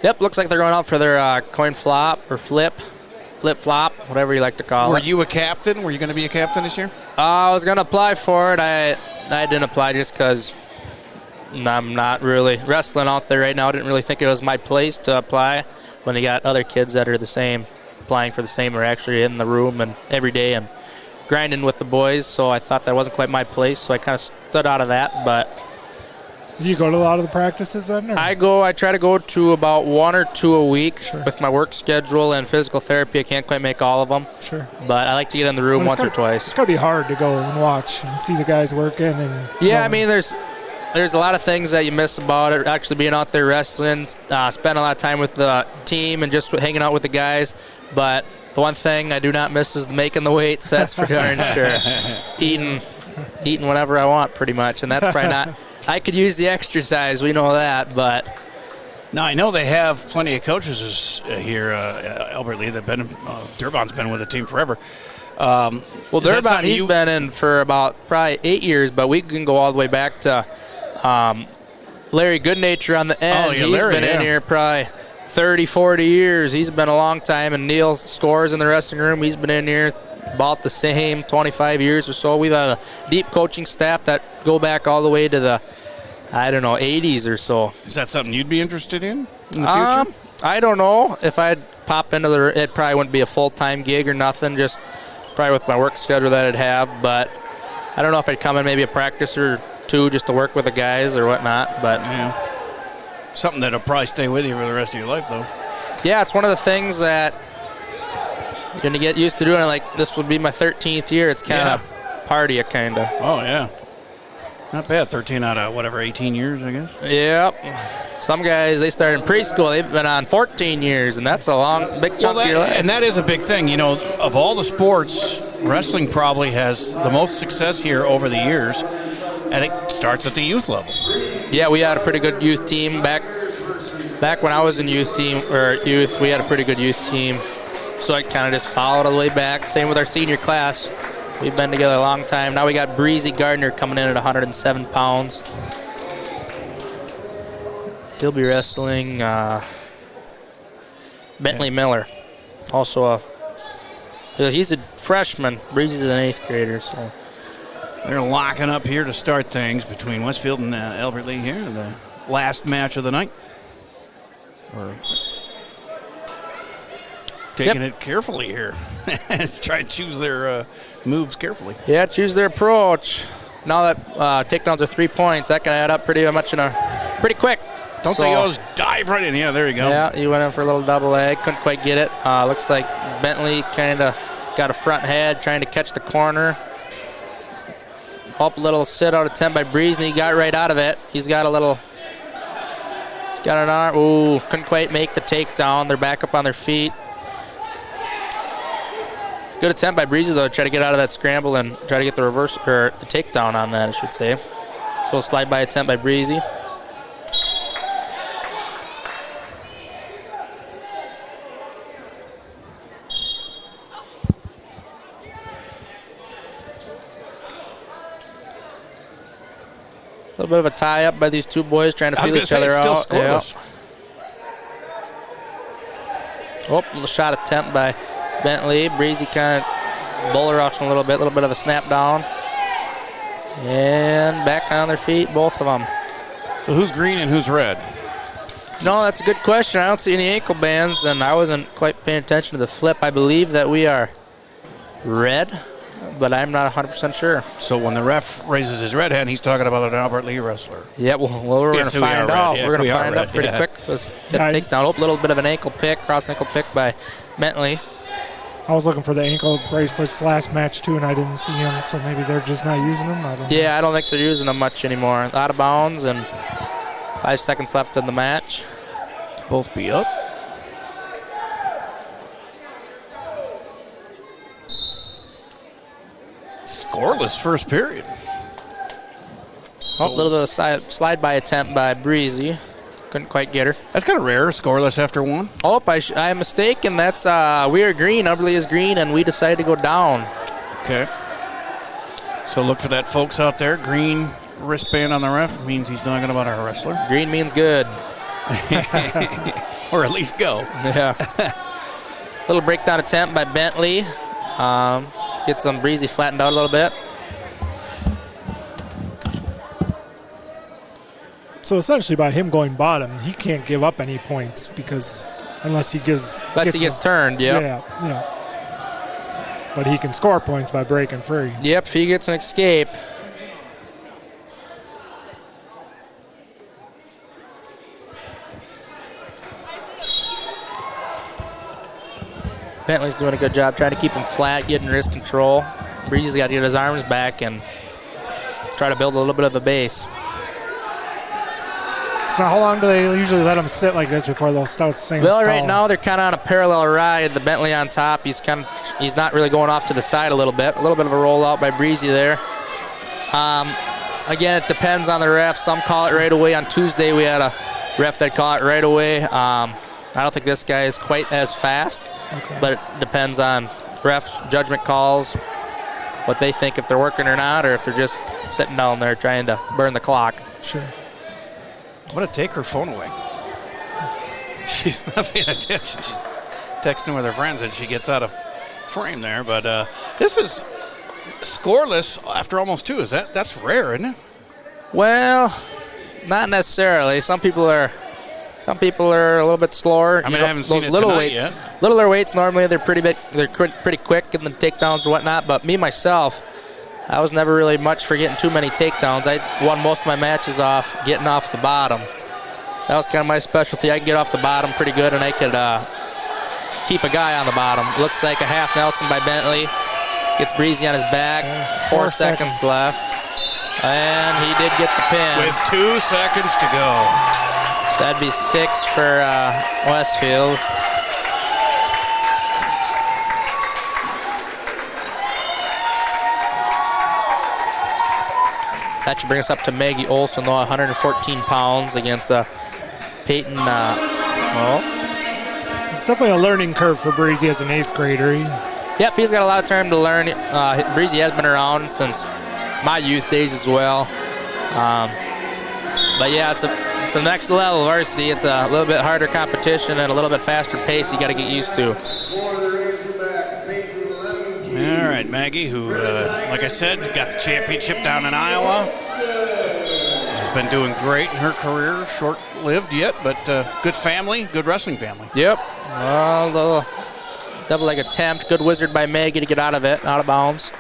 Yep, looks like they're going out for their coin flop or flip-flop, whatever you like to call it. Were you a captain? Were you going to be a captain this year? I was going to apply for it. I didn't apply just because I'm not really wrestling out there right now. I didn't really think it was my place to apply when they got other kids that are the same, applying for the same, or actually in the room and every day and grinding with the boys. So I thought that wasn't quite my place, so I kind of stood out of that. But do you go to a lot of the practices then? Or? I try to go to about 1 or 2 a week. Sure. With my work schedule and physical therapy. I can't quite make all of them. Sure. But I like to get in the room once or twice. It's got to be hard to go and watch and see the guys working. Yeah, I mean, there's a lot of things that you miss about it, actually being out there wrestling, spend a lot of time with the team and just hanging out with the guys. But the one thing I do not miss is making the weights. That's for darn sure. Eating whatever I want, pretty much. And that's probably not... I could use the exercise, we know that, but Now, I know they have plenty of coaches here, Albert Lea. They've been, Durbon's been with the team forever. Well, Durbon, he's been in for about probably 8 years, but we can go all the way back to Larry Goodnature on the end. Oh, yeah, he's Larry, been in here probably 30, 40 years. He's been a long time, and Neil scores in the wrestling room. He's been in here about the same, 25 years or so. We've had a deep coaching staff that go back all the way to the, 80s or so. Is that something you'd be interested in the future? I don't know. If I'd pop into it probably wouldn't be a full-time gig or nothing, just probably with my work schedule that I'd have. But I don't know if I'd come in maybe a practice or two just to work with the guys or whatnot. But something that'll probably stay with you for the rest of your life, though. Yeah, it's one of the things that you're going to get used to doing. Like, this would be my 13th year. It's kind of party, kind of. Oh, yeah. Not bad. 13 out of, 18 years, I guess? Yep. Some guys, they started in preschool. They've been on 14 years, and that's a long, big chunk of your life. And that is a big thing. You know, of all the sports, wrestling probably has the most success here over the years, and it starts at the youth level. Yeah, we had a pretty good youth team back when I was in youth, we had a pretty good youth team. So I kind of just followed all the way back. Same with our senior class. We've been together a long time. Now we got Breezy Gardner coming in at 107 pounds. He'll be wrestling Bentley Miller. Also, he's a freshman. Breezy's an 8th grader. So they're locking up here to start things between Westfield and Albert Lea here in the last match of the night. We're taking it carefully here. Try to choose their moves carefully. Yeah, choose their approach. Now that takedowns are 3 points, that can add up pretty much pretty quick. Don't they always dive right in? Yeah, there you go. Yeah, he went in for a little double leg. Couldn't quite get it. Looks like Bentley kind of got a front head trying to catch the corner. Up a little sit out of 10 by Breeze, and he got right out of it. He's got an arm. Ooh, couldn't quite make the takedown. They're back up on their feet. Good attempt by Breezy, though, to try to get out of that scramble and try to get the reverse, or the takedown on that, I should say. So a slide by attempt by Breezy. A little bit of a tie-up by these two boys trying to feel each other out. Scoreless. Oh, a little shot attempt by Bentley. Breezy kind of bowler rushing a little bit of a snap down. And back on their feet, both of them. So who's green and who's red? No, that's a good question. I don't see any ankle bands, and I wasn't quite paying attention to the flip. I believe that we are red, but I'm not 100% sure. So when the ref raises his red hand, he's talking about an Albert Lea wrestler. Yeah, well we're going to find out. We're going to find out pretty quick. Let's get a takedown. Oh, a little bit of an ankle pick, cross ankle pick by Bentley. I was looking for the ankle bracelets last match, too, and I didn't see them, so maybe they're just not using them. I don't know. I don't think they're using them much anymore. Out of bounds, and 5 seconds left in the match. Both be up. Scoreless first period. Oh, a little bit of slide by attempt by Breezy. Couldn't quite get her. That's kind of rare, scoreless after one. Oh, I am mistaken. That's we are green. Albert Lea is green, and we decided to go down. Okay. So look for that, folks out there. Green wristband on the ref means he's talking about our wrestler. Green means good. Or at least go. Yeah. Little breakdown attempt by Bentley. Get some Breezy flattened out a little bit. So essentially, by him going bottom, he can't give up any points because unless he gets turned. Yeah. But he can score points by breaking free. Yep, if he gets an escape. Bentley's doing a good job trying to keep him flat, getting wrist control. Breezy's got to get his arms back and try to build a little bit of a base. So how long do they usually let him sit like this before they'll start saying Well, stall? right now they're kind of on a parallel ride. The Bentley on top. He's not really going off to the side a little bit. A little bit of a rollout by Breezy there. Again, it depends on the ref. Some call it right away. On Tuesday we had a ref that caught it right away. I don't think this guy is quite as fast, but it depends on refs' judgment calls, what they think, if they're working or not, or if they're just sitting down there trying to burn the clock. Sure. I'm going to take her phone away. She's not paying attention. She's texting with her friends, and she gets out of frame there. But this is scoreless after almost 2. That's rare, isn't it? Well, not necessarily. Some people are a little bit slower. I haven't seen those it little tonight weights. yet. Littler weights normally they're pretty big. They're pretty quick in the takedowns and whatnot. But me myself, I was never really much for getting too many takedowns. I won most of my matches off getting off the bottom. That was kind of my specialty. I could get off the bottom pretty good, and I could keep a guy on the bottom. Looks like a half Nelson by Bentley. Gets Breezy on his back. 4 seconds left. And he did get the pin. With 2 seconds to go. So that'd be 6 for Westfield. That should bring us up to Maggie Olson, though, 114 pounds against Peyton. It's definitely a learning curve for Breezy as an 8th grader. Yep, he's got a lot of time to learn. Breezy has been around since my youth days as well. But yeah, it's the next level varsity. It's a little bit harder competition and a little bit faster pace you got to get used to. All right, Maggie, who, like I said, got the championship down in Iowa. Has been doing great in her career. Short-lived yet, but good family, good wrestling family. Yep. Well, the double leg attempt. Good wizard by Maggie to get out of it, out of bounds.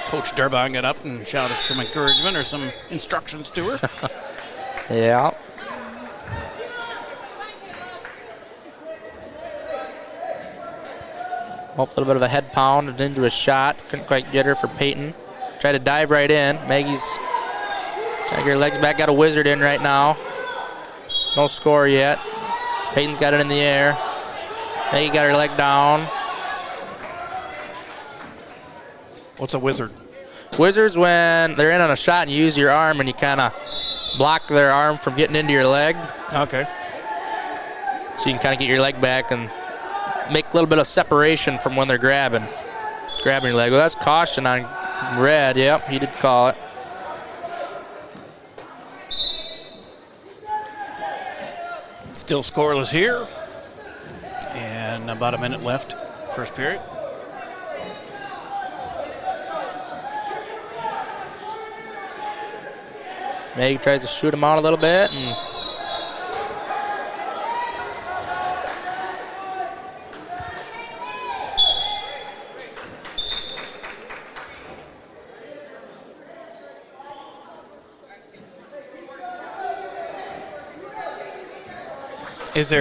Coach Durbine got up and shouted some encouragement or some instructions to her. Yeah. A little bit of a head pound and into a shot. Couldn't quite get her for Peyton. Tried to dive right in. Maggie's trying to get her legs back. Got a wizard in right now. No score yet. Peyton's got it in the air. Maggie got her leg down. What's a wizard? Wizards when they're in on a shot and you use your arm and you kind of block their arm from getting into your leg. Okay. So you can kind of get your leg back and make a little bit of separation from when they're grabbing your leg. Well, that's caution on red. Yep, he did call it. Still scoreless here. And about a minute left, first period. Meg tries to shoot him out a little bit. And is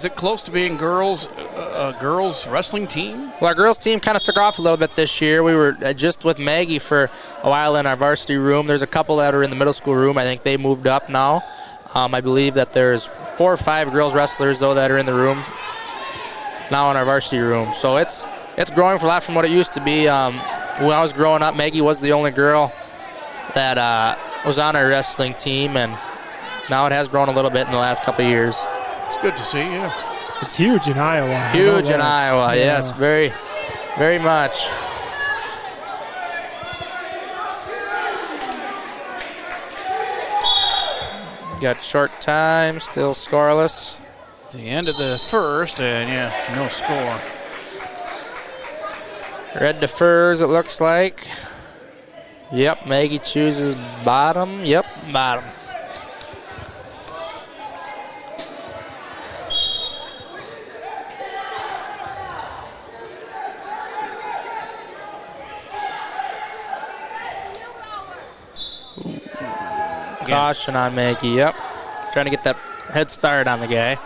it close to being a girls wrestling team? well, our girls team kind of took off a little bit this year. We were just with Maggie for a while in our varsity room. There's a couple that are in the middle school room. I think they moved up now. I believe that there's 4 or 5 girls wrestlers, though, that are in the room now in our varsity room. So it's growing a lot from what it used to be. When I was growing up, Maggie was the only girl that was on our wrestling team, and now it has grown a little bit in the last couple of years. It's good to see, yeah. It's huge in Iowa. Huge in Iowa, yeah. yes, very, very much. Got short time, still scoreless. It's the end of the first, and yeah, no score. Red defers, it looks like. Yep, Maggie chooses bottom. Yep, bottom. Caution on Maggie, yep. Trying to get that head start on the guy.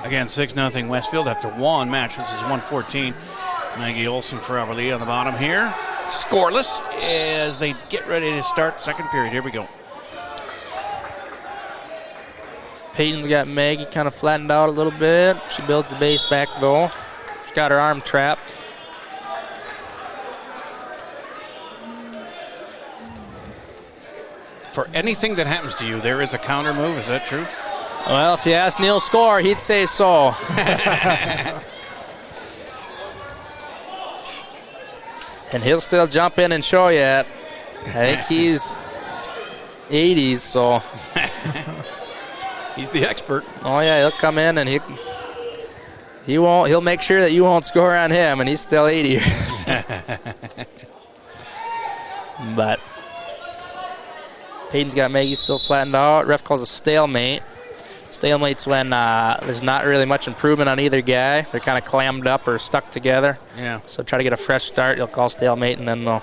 Again, 6-0 Westfield after one match. This is 114. Maggie Olson for LEA on the bottom here. Scoreless as they get ready to start second period. Here we go. Peyton's got Maggie kind of flattened out a little bit. She builds the base back though. She's got her arm trapped. for anything that happens to you, there is a counter move. Is that true? Well, if you ask Neil Score, he'd say so. And he'll still jump in and show you it. I think he's 80s, so. He's the expert. Oh, yeah, he'll come in and he'll make sure that you won't score on him, and he's still 80. But Peyton's got Maggie still flattened out. Ref calls a stalemate. Stalemate's when there's not really much improvement on either guy. They're kind of clammed up or stuck together. Yeah. So try to get a fresh start. He'll call stalemate, and then they'll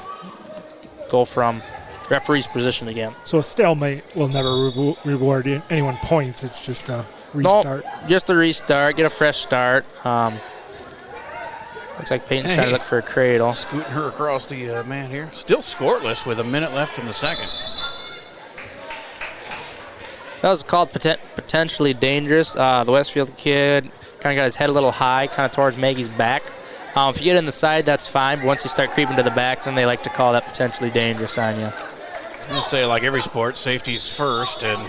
go from referee's position again. So a stalemate will never reward anyone points. It's just a restart. Nope, just a restart. Get a fresh start. Looks like Peyton's trying to look for a cradle. Scooting her across the mat here. Still scoreless with a minute left in the second. That was called potentially dangerous. The Westfield kid kind of got his head a little high, kind of towards Maggie's back. If you get in the side, that's fine. But once you start creeping to the back, then they like to call that potentially dangerous on you. I'll say, like every sport, safety's first. And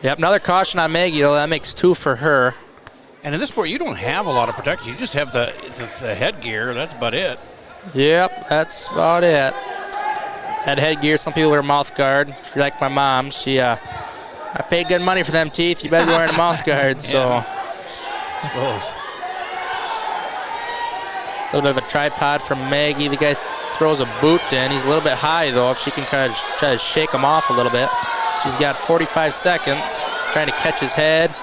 yep, another caution on Maggie, though. That makes 2 for her. And in this sport, you don't have a lot of protection. You just have the headgear. That's about it. Yep, that's about it. That headgear, some people wear mouth guard. If you're like my mom, I paid good money for them teeth. You better be wearing a mouth guard. So, I suppose. A little bit of a tripod from Maggie. The guy throws a boot in. He's a little bit high, though, if she can kind of try to shake him off a little bit. She's got 45 seconds trying to catch his head.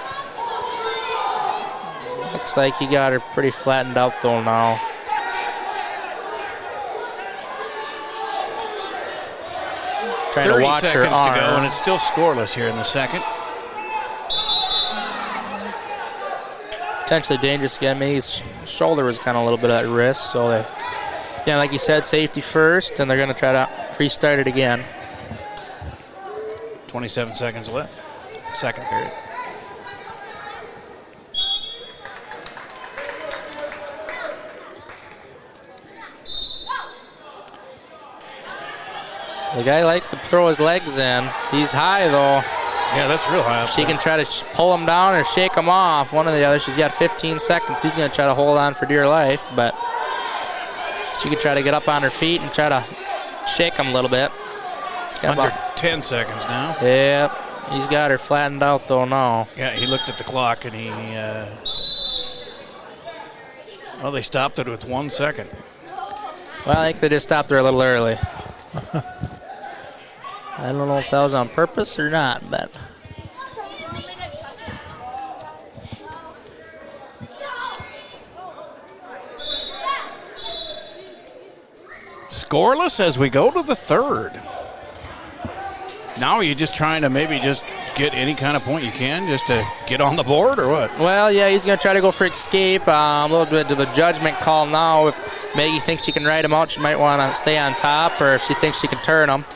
Looks like he got her pretty flattened out, though, now. Trying to watch her 30 seconds arm. to go, and it's still scoreless here in the second. Potentially dangerous again. Maggie's shoulder was kind of a little bit at risk, so they, yeah, like you said, safety first, and they're going to try to restart it again. 27 seconds left. Second period. The guy likes to throw his legs in. He's high, though. Yeah, that's real high. She can try to pull him down or shake him off. One or the other. She's got 15 seconds. He's going to try to hold on for dear life, but she could try to get up on her feet and try to shake him a little bit. Under 10 seconds now. Yep. He's got her flattened out, though, now. Yeah, he looked at the clock, and well, they stopped it with 1 second. Well, I think they just stopped her a little early. I don't know if that was on purpose or not, but. Scoreless as we go to the third. Now are you just trying to maybe just get any kind of point you can just to get on the board or what? Well, yeah, he's going to try to go for escape. A little bit of a judgment call now. If Maggie thinks she can ride him out, she might want to stay on top, or if she thinks she can turn him.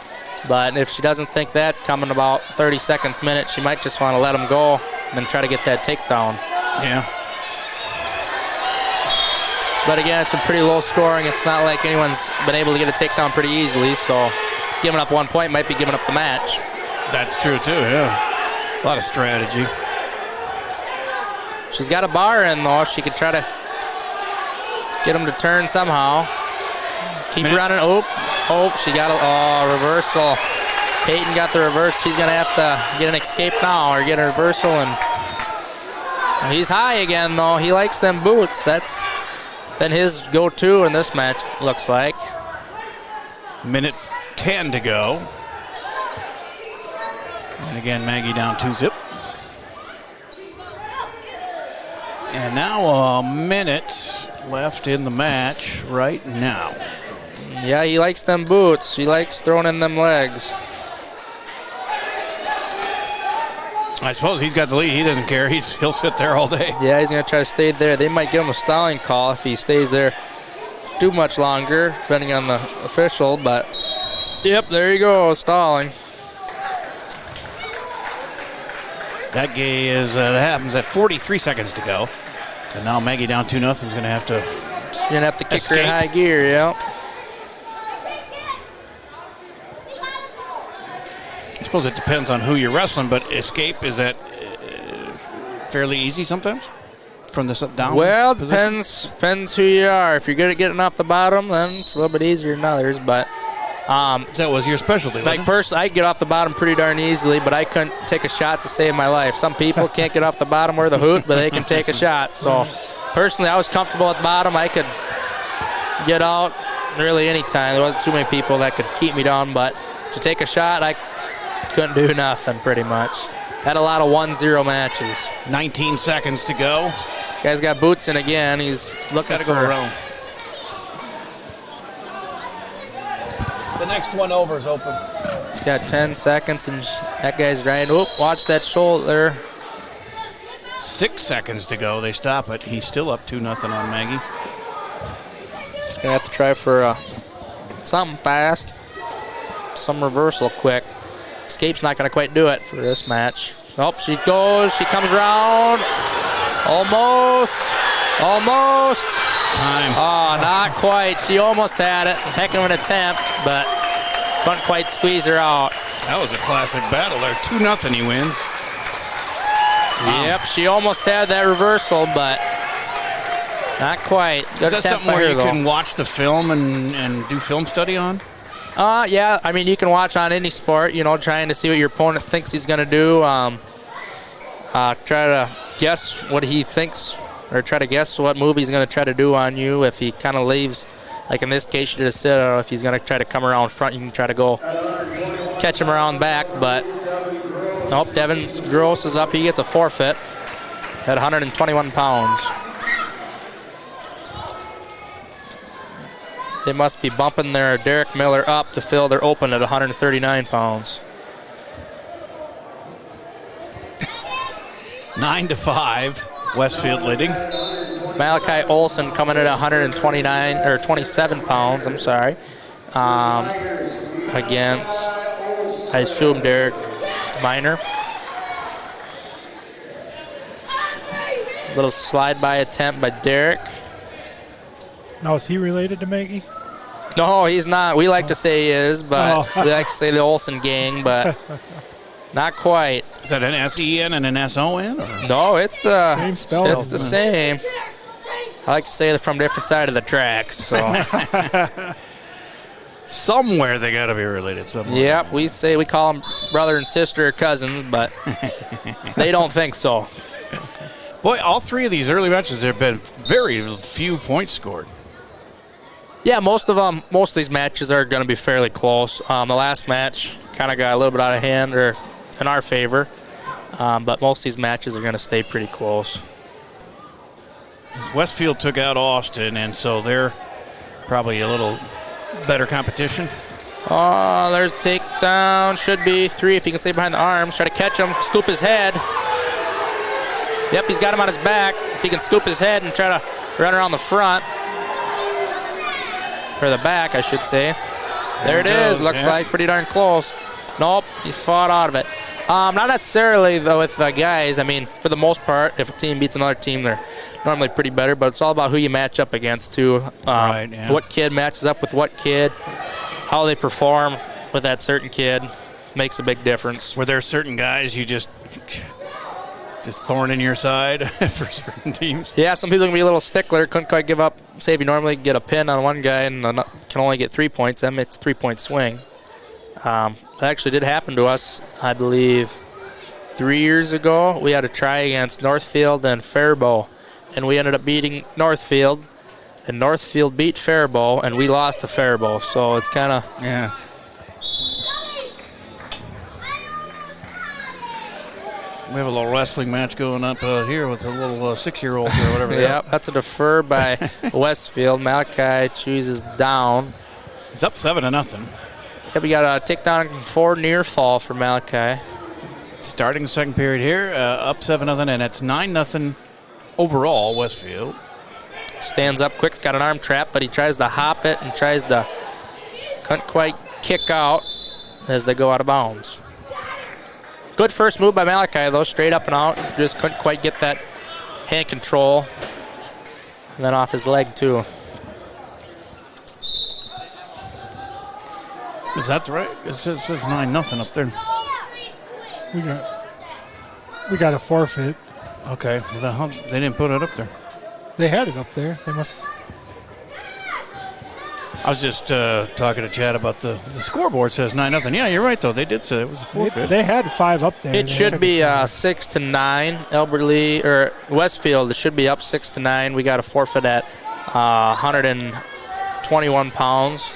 But if she doesn't think that, coming about 30 seconds, minute, she might just want to let him go and then try to get that takedown. Yeah. But again, it's been pretty low scoring. It's not like anyone's been able to get a takedown pretty easily, so giving up 1 point might be giving up the match. That's true, too, yeah. A lot of strategy. She's got a bar in, though. She could try to get him to turn somehow. Keep running. Oh, she got a reversal. Peyton got the reverse. She's going to have to get an escape now or get a reversal. And he's high again, though. He likes them boots. That's been his go-to in this match, looks like. Minute 10 to go. And again, Maggie down 2-zip. And now a minute left in the match right now. Yeah, he likes them boots. He likes throwing in them legs. I suppose he's got the lead. He doesn't care. He'll sit there all day. Yeah, he's going to try to stay there. They might give him a stalling call if he stays there too much longer, depending on the official. But, yep, there you go, stalling. That happens at 43 seconds to go. And now Maggie down 2-0 is going to have to She's going to have to kick her in high gear, yeah. suppose it depends on who you're wrestling, but escape, is that fairly easy sometimes from the down? Well, it position? depends who you are. If you're good at getting off the bottom, then it's a little bit easier than others. But that was your specialty. Like personally, I get off the bottom pretty darn easily, but I couldn't take a shot to save my life. Some people can't get off the bottom or the hoot, but they can take a shot. So personally, I was comfortable at the bottom. I could get out really any time. There wasn't too many people that could keep me down, but to take a shot, I couldn't do nothing pretty much. Had a lot of 1-0 matches. 19 seconds to go. Guy's got boots in again. He's looking to for go around. The next one over is open. He's got 10 seconds, and that guy's right. Oh, watch that shoulder. 6 seconds to go. They stop it. He's still up 2-0 on Maggie. He's gonna have to try for something fast, some reversal quick. Escape's not going to quite do it for this match. Nope, she goes. She comes around. Almost. Time. Oh, not quite. She almost had it. Heck of an attempt, but couldn't quite squeeze her out. That was a classic battle there. 2-0 he wins. Wow. Yep, she almost had that reversal, but not quite. Good Is that attempt something by where her, you though. can watch the film and do film study on? Yeah, I mean, you can watch on any sport, trying to see what your opponent thinks he's going to do. Try to guess what he thinks, or try to guess what move he's going to try to do on you. If he kind of leaves, like in this case, you did a sit, or if he's going to try to come around front, you can try to go catch him around back. But nope, Devin Gross is up. He gets a forfeit at 121 pounds. They must be bumping their Derek Miller up to fill their open at 139 pounds. 9-5, Westfield leading. Malachi Olson coming in at 129 or 27 pounds. I'm sorry. Against, I assume, Derek Miner. Little slide by attempt by Derek. Now, is he related to Maggie? No, he's not. We like to say he is, but we like to say the Olsen gang, but not quite. Is that an S-E-N and an S-O-N? No, it's the same spelling. It's the same. I like to say they're from different side of the tracks. So somewhere they got to be related somewhere. Yep, we call them brother and sister or cousins, but they don't think so. Boy, all three of these early matches there have been very few points scored. Yeah, most of these matches are going to be fairly close. The last match kind of got a little bit out of hand, or in our favor, but most of these matches are going to stay pretty close. Westfield took out Austin, and so they're probably a little better competition. Oh, there's a takedown. Should be 3 if he can stay behind the arms. Try to catch him, scoop his head. Yep, he's got him on his back. If he can scoop his head and try to run around the front. Or the back, I should say. There it is. Looks like pretty darn close. Nope, he fought out of it. Not necessarily, though, with guys. I mean, for the most part, if a team beats another team, they're normally pretty better. But it's all about who you match up against, too. Right, yeah. What kid matches up with what kid. How they perform with that certain kid makes a big difference. Were there certain guys you just thorn in your side for certain teams? Yeah, some people can be a little stickler. Couldn't quite give up. Say if you normally get a pin on one guy and can only get 3 points, then it's a 3-point swing. That actually did happen to us, I believe, 3 years ago. We had a try against Northfield and Faribault, and we ended up beating Northfield, and Northfield beat Faribault, and we lost to Faribault. So it's kind of... Yeah. We have a little wrestling match going up here with a little 6-year-old or whatever. Yep, that's a defer by Westfield. Malachi chooses down. He's up 7-0. Yep, we got a takedown 4 near fall for Malachi. Starting the second period here, up 7-0, and it's 9-0 overall, Westfield. Stands up quick, got an arm trap, but he tries to hop it and couldn't quite kick out as they go out of bounds. Good first move by Malachi, though, straight up and out. Just couldn't quite get that hand control. And then off his leg, too. Is that right? It says 9-0 up there. We got a forfeit. Okay. Well, they didn't put it up there. They had it up there. They must. I was just talking to Chad about the scoreboard says 9-0. Yeah, you're right, though. They did say it was a forfeit. They had 5 up there. It should be 6-9. Albert Lee or Westfield, it should be up 6-9. We got a forfeit at 121 pounds.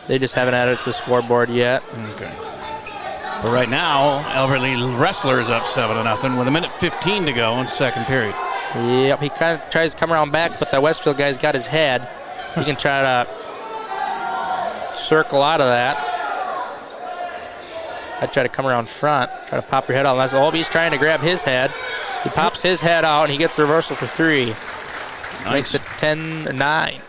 They just haven't added it to the scoreboard yet. Okay. But right now, Albert Lee Wrestler is up 7-0 with 1:15 to go in second period. Yep, he kind of tries to come around back, but the Westfield guy's got his head. He can try to circle out of that. I try to come around front, try to pop your head out. He's trying to grab his head. He pops his head out, and he gets the reversal for 3. Nice. Makes it 10-9.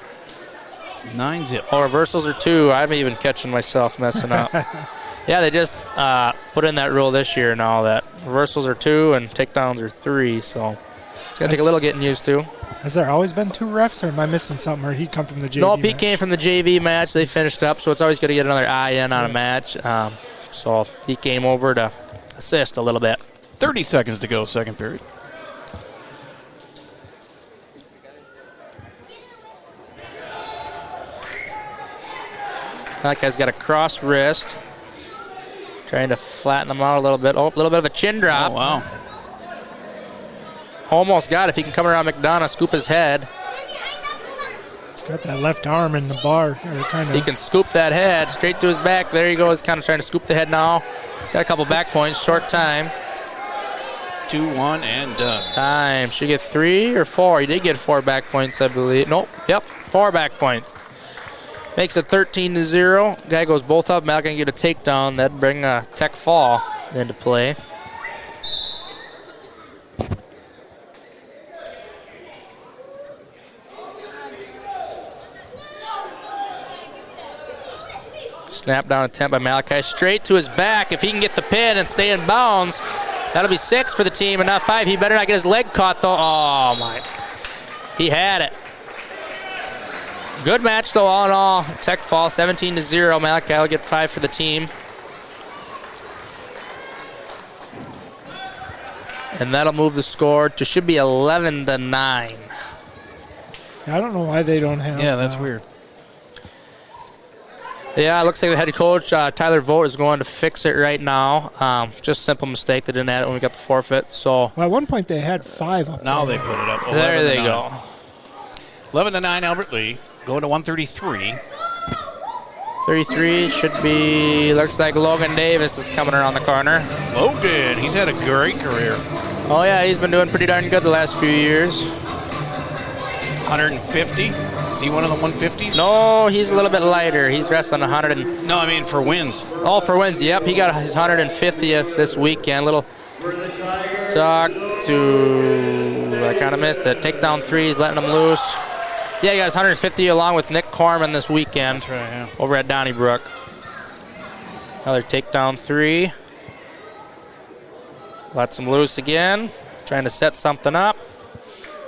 9-0. Oh, reversals are 2. I'm even catching myself messing up. Yeah, they just put in that rule this year now that reversals are 2 and takedowns are 3, so it's going to take a little getting used to. Has there always been 2 refs, or am I missing something, or he come from the JV Nope, he match? came from the JV match. They finished up, so it's always good to get another eye in on a match. So he came over to assist a little bit. 30 seconds to go, second period. That guy's got a cross wrist. Trying to flatten him out a little bit. Oh, a little bit of a chin drop. Oh, wow. Almost got it. If he can come around McDonough, scoop his head. He's got that left arm in the bar. He can scoop that head straight to his back. There he goes, kind of trying to scoop the head now. Got a couple back points, short time. 2-1 and done. Time. Should he get 3 or 4? He did get 4 back points, I believe. Nope. Yep, 4 back points. Makes it 13-0. Guy goes both up. Mal can get a takedown. That'd bring a tech fall into play. Snap down attempt by Malachi. Straight to his back. If he can get the pin and stay in bounds, that'll be 6 for the team and not 5. He better not get his leg caught, though. Oh, my. He had it. Good match, though, all in all. Tech fall 17-0. Malachi will get 5 for the team. And that'll move the score to should be 11-9. I don't know why they don't have. Yeah, that's weird. Yeah, it looks like the head coach, Tyler Vogt, is going to fix it right now. Just a simple mistake. They didn't add it when we got the forfeit. So well, at one point they had 5 up now there. they put it up. There they go. 11-9 Albert Lee. Going to 133. 33 should be, looks like Logan Davis is coming around the corner. Logan, he's had a great career. Oh, yeah, he's been doing pretty darn good the last few years. 150? Is he one of the 150s? No, he's a little bit lighter. He's wrestling 100. No, I mean for wins. Oh, for wins. Yep, he got his 150th this weekend. Little talk to, I kind of missed it. Takedown 3, he's letting him loose. Yeah, he got his 150 along with Nick Corman this weekend. That's right, yeah. Over at Donnybrook. Another takedown 3. Lets him loose again. Trying to set something up.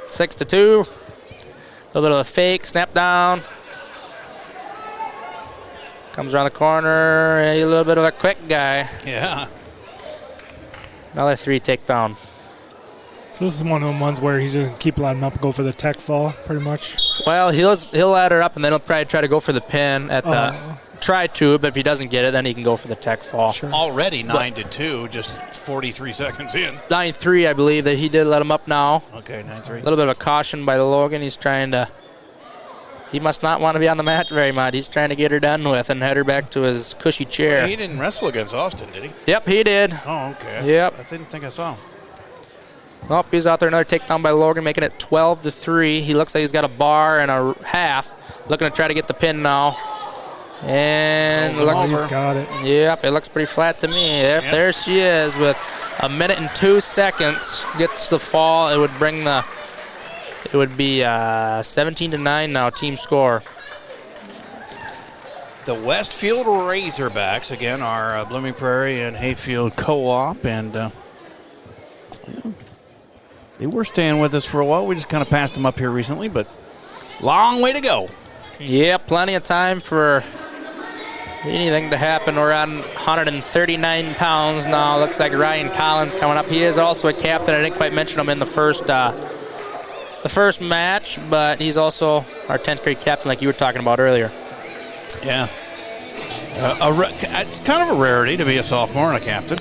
6-2. A little bit of a fake, snap down. Comes around the corner. A little bit of a quick guy. Yeah. Another 3 takedown. So this is one of them ones where he's going to keep letting him up and go for the tech fall, pretty much. Well, he'll ladder up, and then he'll probably try to go for the pin at the try to, but if he doesn't get it, then he can go for the tech fall. Sure. Already 9-2, just 43 seconds in. 9-3, I believe that he did let him up now. Okay, 9-3. A little bit of a caution by Logan. He's trying to. He must not want to be on the mat very much. He's trying to get her done with and head her back to his cushy chair. Well, he didn't wrestle against Austin, did he? Yep, he did. Oh, okay. Yep. I didn't think I saw him. Nope, he's out there. Another takedown by Logan, making it 12-3. He looks like he's got a bar and a half. Looking to try to get the pin now. And he's got it. Yep, it looks pretty flat to me. There she is with 1 minute and 2 seconds. Gets the fall. It would bring the. It would be 17-9 now, team score. The Westfield Razorbacks, again, are Blooming Prairie and Hayfield Co-op, and they were staying with us for a while. We just kind of passed them up here recently, but long way to go. Yeah, plenty of time for anything to happen. We're on 139 pounds now. Looks like Ryan Collins coming up. He is also a captain. I didn't quite mention him in the first match, but he's also our 10th grade captain like you were talking about earlier. Yeah. It's kind of a rarity to be a sophomore and a captain.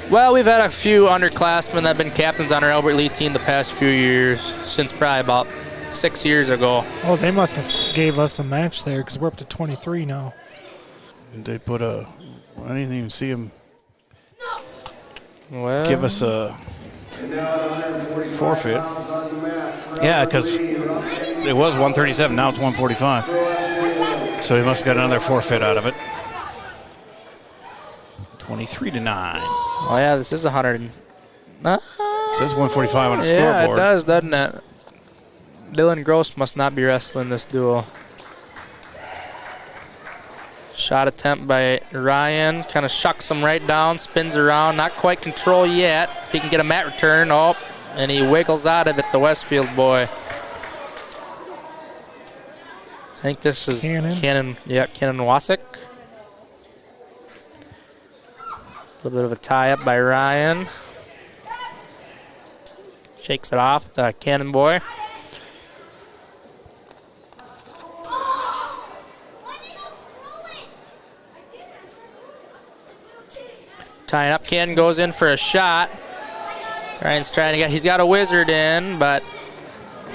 Well, we've had a few underclassmen that have been captains on our Albert Lee team the past few years, since probably about 6 years ago. Oh, they must have gave us a match there because we're up to 23 now. They put I didn't even see him give us a forfeit. Yeah, because it was 137. Now it's 145. So he must have got another forfeit out of it. 23-9. Oh, yeah, this is 100. It says 145 on the yeah, scoreboard. It does, doesn't it? Dylan Gross must not be wrestling this duel. Shot attempt by Ryan. Kind of shucks him right down, spins around. Not quite control yet. If he can get a mat return. Oh, and he wiggles out of it, the Westfield boy. I think this is Cannon. Yeah, Cannon Wasik. A little bit of a tie-up by Ryan. Shakes it off, the Cannon boy. Tying up, Cannon goes in for a shot. Ryan's trying to he's got a wizard in, but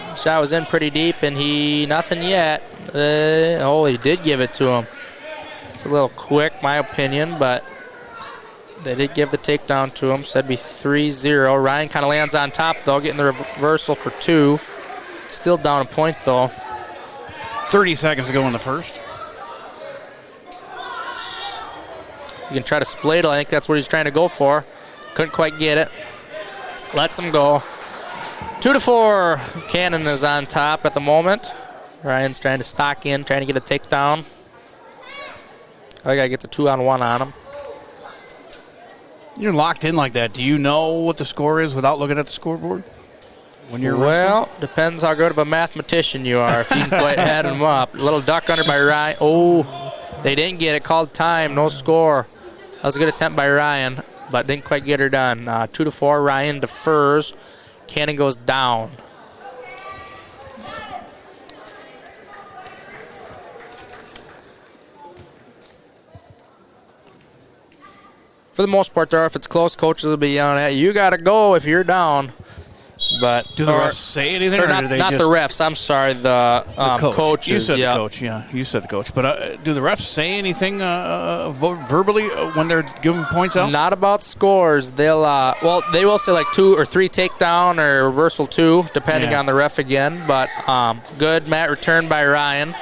the shot was in pretty deep, and nothing yet. He did give it to him. It's a little quick, my opinion, but they did give the takedown to him, so that'd be 3-0. Ryan kind of lands on top, though, getting the reversal for 2. Still down a point, though. 30 seconds to go in the first. You can try to split. I think that's what he's trying to go for. Couldn't quite get it. Lets him go. 2-4. Cannon is on top at the moment. Ryan's trying to stock in, trying to get a takedown. I got to get the 2-on-1 on him. You're locked in like that. Do you know what the score is without looking at the scoreboard? When you're wrestling? Depends how good of a mathematician you are. If you can quite add them up. Little duck under by Ryan. Oh, they didn't get it. Called time. No score. That was a good attempt by Ryan, but didn't quite get her done. 2-4. Ryan defers. Cannon goes down. For the most part, there, if it's close, coaches will be yelling at you. You got to go if you're down. But do the refs say anything, or not, do they not just the refs? I'm sorry, the coach. Coaches. You said the coach. Yeah, you said the coach. But do the refs say anything verbally when they're giving points out? Not about scores. They'll they will say like 2 or 3 takedown or reversal 2, depending on the ref again. But good mat return by Ryan.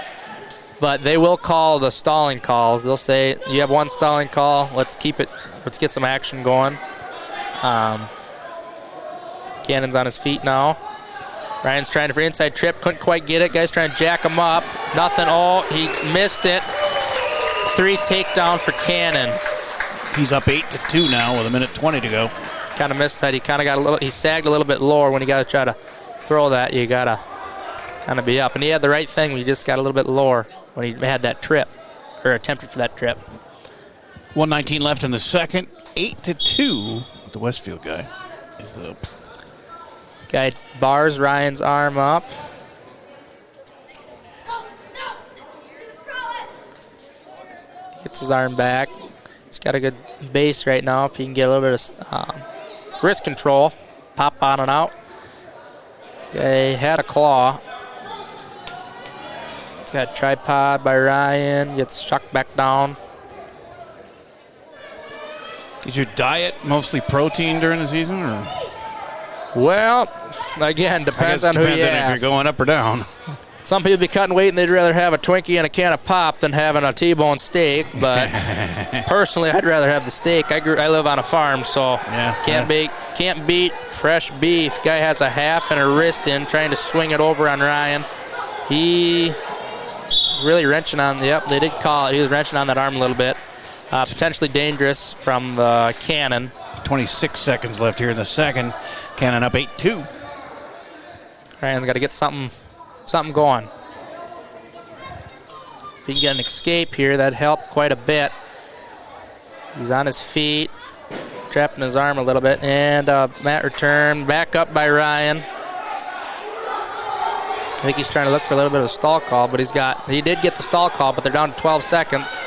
But they will call the stalling calls. They'll say, you have 1 stalling call. Let's keep it. Let's get some action going. Cannon's on his feet now. Ryan's trying for inside trip. Couldn't quite get it. Guys trying to jack him up. Nothing. Oh, he missed it. 3 takedown for Cannon. He's up 8-2 now with 1:20 to go. Kind of missed that. He kind of got a little. He sagged a little bit lower when he got to try to throw that. You got to kind of be up. And he had the right thing. He just got a little bit lower when he had that trip, or attempted for that trip. 1:19 left in the second. 8-2. The Westfield guy is up. Guy bars Ryan's arm up. Gets his arm back. He's got a good base right now. If he can get a little bit of wrist control, pop on and out. Guy had a claw. He's got a tripod by Ryan. Gets shucked back down. Is your diet mostly protein during the season, or? Well, again, depends on who you ask. If you're going up or down. Some people be cutting weight and they'd rather have a Twinkie and a can of pop than having a T-bone steak. But personally, I'd rather have the steak. I live on a farm, so can't beat fresh beef. Guy has a half and a wrist in, trying to swing it over on Ryan. He was really wrenching on. Yep, they did call it. He was wrenching on that arm a little bit. Potentially dangerous from the Cannon. 26 seconds left here in the second. Cannon up 8-2. Ryan's got to get something going. If he can get an escape here, that'd help quite a bit. He's on his feet, trapping his arm a little bit, and mat return, back up by Ryan. I think he's trying to look for a little bit of a stall call, but he did get the stall call, but they're down to 12 seconds.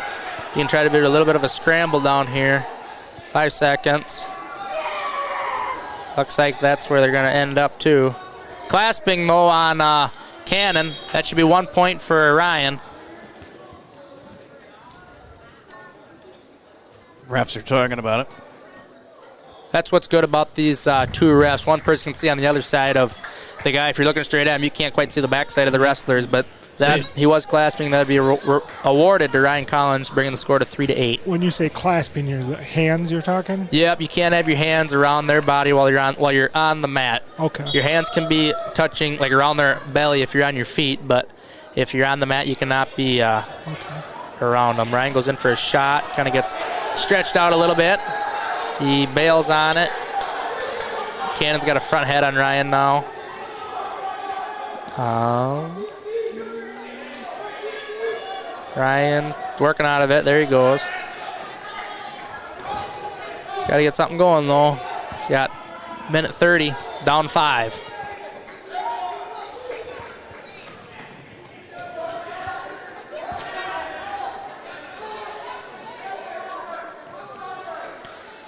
He can try to do a little bit of a scramble down here. 5 seconds. Looks like that's where they're going to end up too. Clasping though on Cannon. That should be 1 point for Ryan. Refs are talking about it. That's what's good about these two refs. One person can see on the other side of the guy. If you're looking straight at him, you can't quite see the backside of the wrestlers, but he was clasping. That would be awarded to Ryan Collins, bringing the score to 3-8. When you say clasping, your hands you're talking? Yep, you can't have your hands around their body while you're on the mat. Okay. Your hands can be touching like around their belly if you're on your feet, but if you're on the mat, you cannot be around them. Ryan goes in for a shot, kind of gets stretched out a little bit. He bails on it. Cannon's got a front head on Ryan now. Ryan working out of it. There he goes. He's got to get something going, though. He's got minute 30, down 5.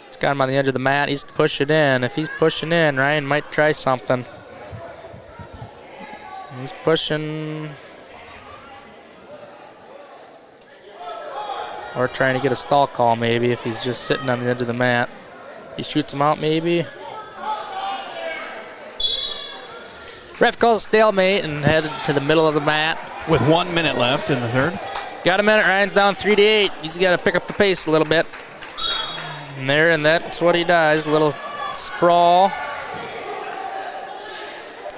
He's got him on the edge of the mat. He's pushing in. If he's pushing in, Ryan might try something. He's pushing. Or trying to get a stall call, maybe, if he's just sitting on the edge of the mat. He shoots him out, maybe. Ref calls a stalemate and headed to the middle of the mat. With 1 minute left in the third. Got a minute. Ryan's down 3-8. He's got to pick up the pace a little bit. And that's what he does. A little sprawl.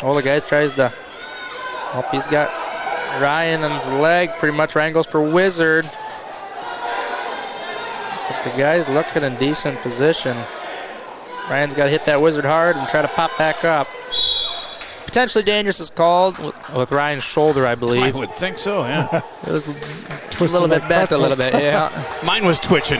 Oh, the guy tries to. Oh, he's got Ryan on his leg. Pretty much Ryan goes for Wizard. But the guy's looking in decent position. Ryan's got to hit that Wizard hard and try to pop back up. Potentially dangerous is called with Ryan's shoulder, I believe. I would think so, yeah. It was a little bit bent a little bit, yeah. Mine was twitching.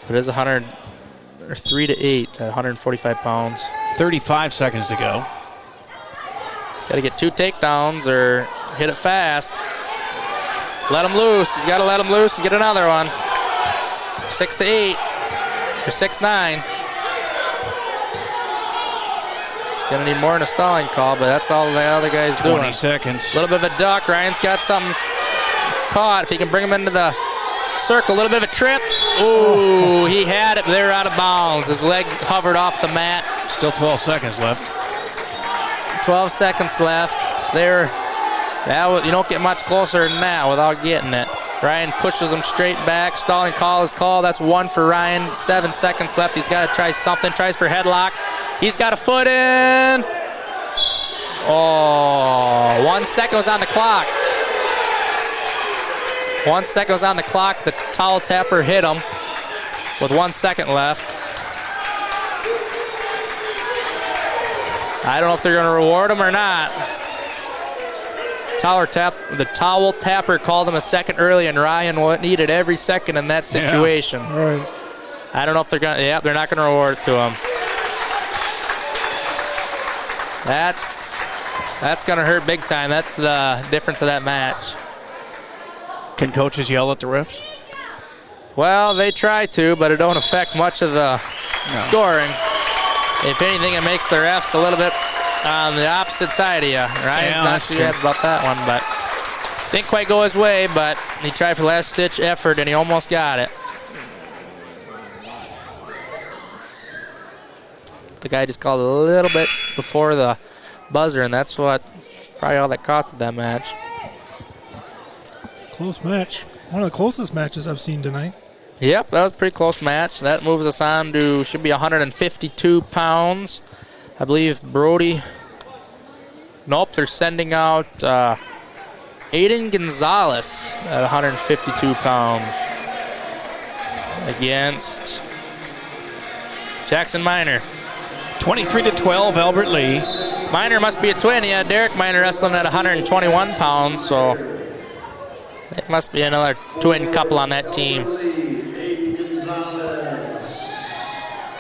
It is 3-8 at 145 pounds. 35 seconds to go. He's got to get 2 takedowns or hit it fast. Let him loose. He's got to let him loose and get another one. 6-8 or 6-9. He's going to need more than a stalling call, but that's all the other guy's 20 doing. 20 seconds. A little bit of a duck. Ryan's got something caught. If he can bring him into the circle, a little bit of a trip. Ooh, he had it, but they were out of bounds. His leg hovered off the mat. Still 12 seconds left. 12 seconds left. You don't get much closer than that without getting it. Ryan pushes him straight back. Stalling call is called. That's 1 for Ryan. 7 seconds left. He's got to try something. Tries for headlock. He's got a foot in. Oh, 1 second was on the clock. 1 second was on the clock. The towel tapper hit him with 1 second left. I don't know if they're going to reward him or not. The towel tapper called him a second early, and Ryan needed every second in that situation. Yeah, right. I don't know if they're going to. Yeah, they're not going to reward it to him. That's going to hurt big time. That's the difference of that match. Can coaches yell at the refs? Well, they try to, but it don't affect much of the scoring. If anything, it makes the refs a little bit on the opposite side of you. Ryan's not too bad about that one, but didn't quite go his way, but he tried for last-ditch effort, and he almost got it. The guy just called a little bit before the buzzer, and that's probably all that costed that match. Close match. One of the closest matches I've seen tonight. Yep, that was a pretty close match. That moves us on to, should be 152 pounds. I believe Brody. Nope, they're sending out Aiden Gonzalez at 152 pounds against Jackson Minor. 23-12, Albert Lee. Miner must be a twin. Yeah, Derek Miner wrestling at 121 pounds, so it must be another twin couple on that team.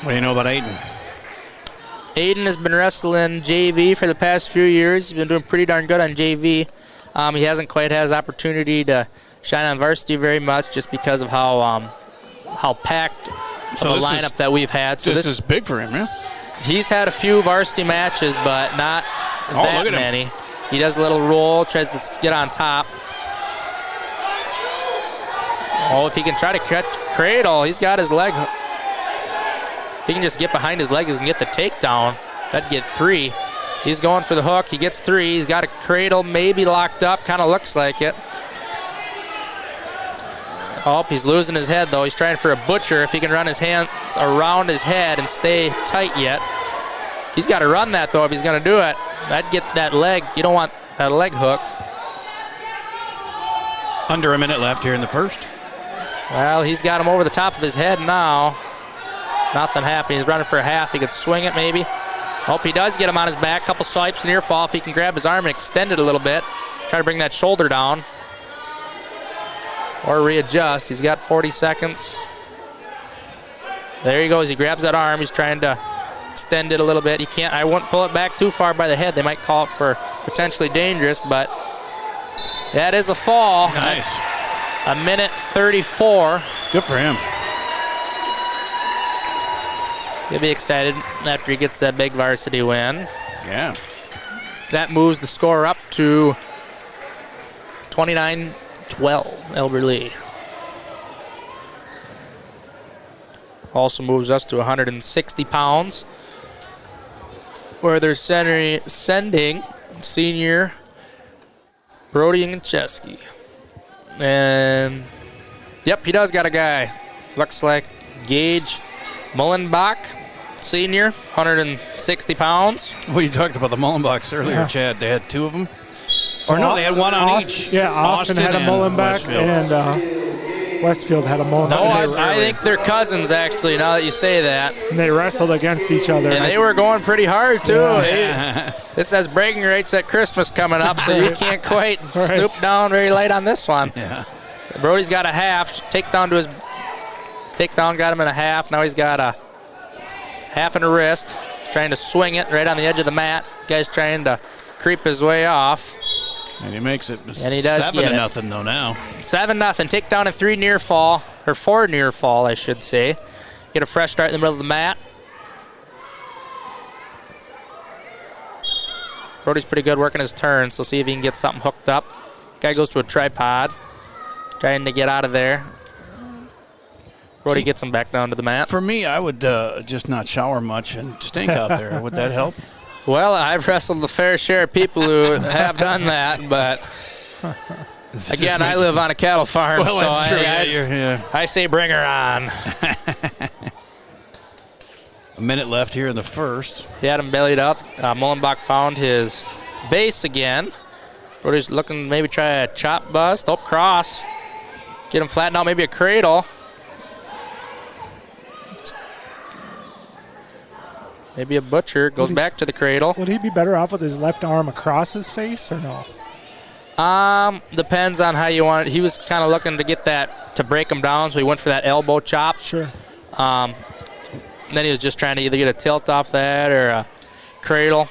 What do you know about Aiden? Aiden has been wrestling JV for the past few years. He's been doing pretty darn good on JV. He hasn't quite had his opportunity to shine on varsity very much just because of how packed of a lineup that we've had. So this is big for him, yeah? He's had a few varsity matches, but not that many. He does a little roll, tries to get on top. Oh, if he can try to catch cradle, he's got his leg. If he can just get behind his leg and get the takedown, that'd get 3. He's going for the hook. He gets 3. He's got a cradle maybe locked up. Kind of looks like it. Oh, he's losing his head, though. He's trying for a butcher. If he can run his hands around his head and stay tight yet. He's got to run that, though, if he's going to do it. That'd get that leg. You don't want that leg hooked. Under a minute left here in the first. Well, he's got him over the top of his head now. Nothing happening. He's running for a half. He could swing it, maybe. Hope he does get him on his back. Couple swipes, near fall. If he can grab his arm and extend it a little bit. Try to bring that shoulder down. Or readjust. He's got 40 seconds. There he goes. He grabs that arm. He's trying to extend it a little bit. He can't. I wouldn't pull it back too far by the head. They might call it for potentially dangerous, but that is a fall. Nice. A minute 34. Good for him. He'll be excited after he gets that big varsity win. Yeah. That moves the score up to 29-12, Albert Lea. Also moves us to 160 pounds, where they're sending senior Brody Incheski. And, yep, he does got a guy. Looks like Gage Mullenbach, senior, 160 pounds. Well, you talked about the Mullenbachs earlier, Yeah. Chad. They had 2 of them. So or no, they had one on each. Yeah, Austin had a Mullenbach, and Westfield had a Mullenbach. No, I think they're cousins, actually, now that you say that. And they wrestled against each other. And they were going pretty hard, too. Yeah. This has bragging rights at Christmas coming up, so you can't quite stoop down very light on this one. Yeah. Brody's got a half. Takedown got him in a half. Now he's got a half and a wrist. Trying to swing it right on the edge of the mat. Guy's trying to creep his way off. And he makes it And he does 7-0 though now. 7-0. Takedown and 3 near fall. Or 4 near fall, I should say. Get a fresh start in the middle of the mat. Brody's pretty good working his turn, so see if he can get something hooked up. Guy goes to a tripod. Trying to get out of there. Brody gets him back down to the mat. For me, I would just not shower much and stink out there. Would that help? Well, I've wrestled a fair share of people who have done that, but again, I live on a cattle farm, Well, so that's true. I say bring her on. A minute left here in the first. He had him bellied up. Mullenbach found his base again. Brody's looking to maybe try a chop bust. Oh, cross. Get him flattened out, maybe a cradle. Maybe a butcher. Goes back to the cradle. Would he be better off with his left arm across his face or no? Depends on how you want it. He was kind of looking to get that, to break him down, so he went for that elbow chop. Sure. Then he was just trying to either get a tilt off that or a cradle.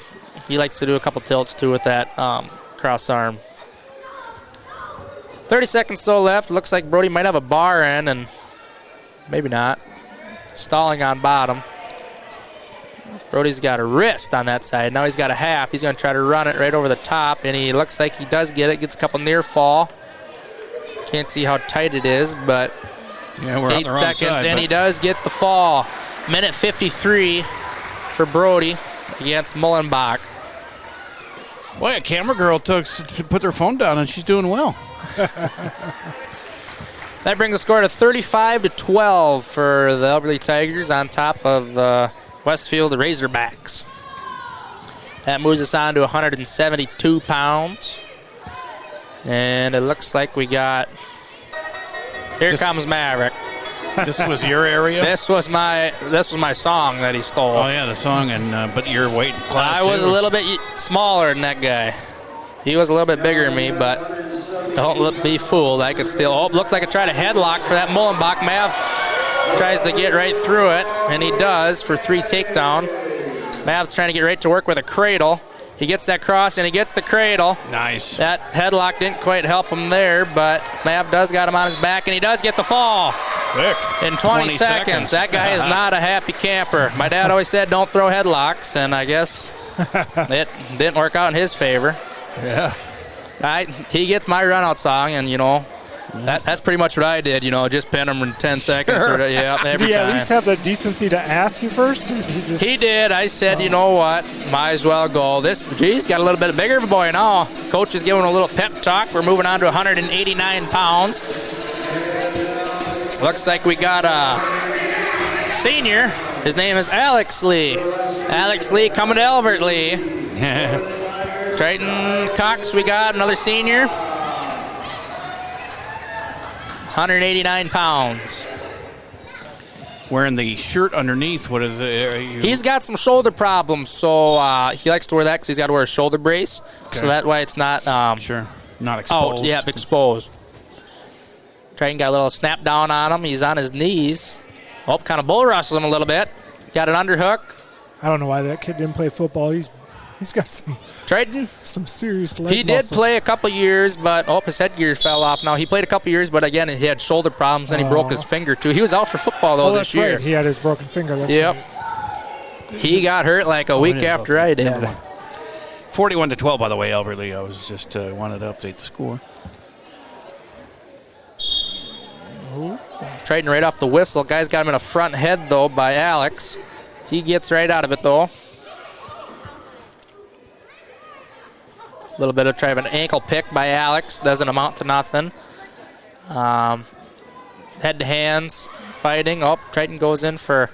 He likes to do a couple tilts, too, with that cross arm. 30 seconds still left. Looks like Brody might have a bar in, and maybe not. Stalling on bottom. Brody's got a wrist on that side. Now he's got a half. He's going to try to run it right over the top, and he looks like he does get it. Gets a couple near fall. Can't see how tight it is, but yeah, we're 8 on the wrong seconds, side, and he does get the fall. Minute 53 for Brody against Mullenbach. Boy, a camera girl put their phone down, and she's doing well. That brings the score to 35-12 for the Albert Lea Tigers on top of Westfield Razorbacks. That moves us on to 172 pounds. And it looks like we got... Here comes Maverick. This was your area? This was my song that he stole. Oh, yeah, the song, and but you're weight class I was too. a little bit smaller than that guy. He was a little bit bigger than me, but don't be fooled. I could still. Oh, looked like I tried a headlock for that Mullenbach. Mav tries to get right through it, and he does for 3 takedown. Mav's trying to get right to work with a cradle. He gets that cross, and he gets the cradle. Nice. That headlock didn't quite help him there, but Mav does got him on his back, and he does get the fall. Quick. In 20 seconds. That guy is not a happy camper. My dad always said don't throw headlocks, and I guess it didn't work out in his favor. Yeah. He gets my run-out song, and, that's pretty much what I did, just pin him in 10 seconds. Sure. Every Did he at time. least have the decency to ask you first? He did. I said, you know what? Might as well go. He's got a little bit bigger of a boy now. Coach is giving him a little pep talk. We're moving on to 189 pounds. Looks like we got a senior. His name is Alex Lee. Alex Lee coming to Albert Lee. Triton Cox, we got another senior. 189 pounds. Wearing the shirt underneath, what is it? He's got some shoulder problems, so he likes to wear that because he's got to wear a shoulder brace. Okay. So that way it's not not exposed. Out. Yeah, exposed. Triton got a little snap down on him. He's on his knees. Oh, kind of bull rushes him a little bit. Got an underhook. I don't know why that kid didn't play football. He's got some serious leg He did muscles. play a couple years, but his headgear fell off now. He played a couple years, but again, he had shoulder problems, and he broke his finger, too. He was out for football, though, this year. Right. He had his broken finger. That's yep. Right. He got hurt like a week after I did. 41-12, by the way, Albert Lee. I was just wanted to update the score. Triton right off the whistle. Guy's got him in a front head, though, by Alex. He gets right out of it, though. A little bit of try of an ankle pick by Alex. Doesn't amount to nothing. Head to hands fighting. Oh, Triton goes in for a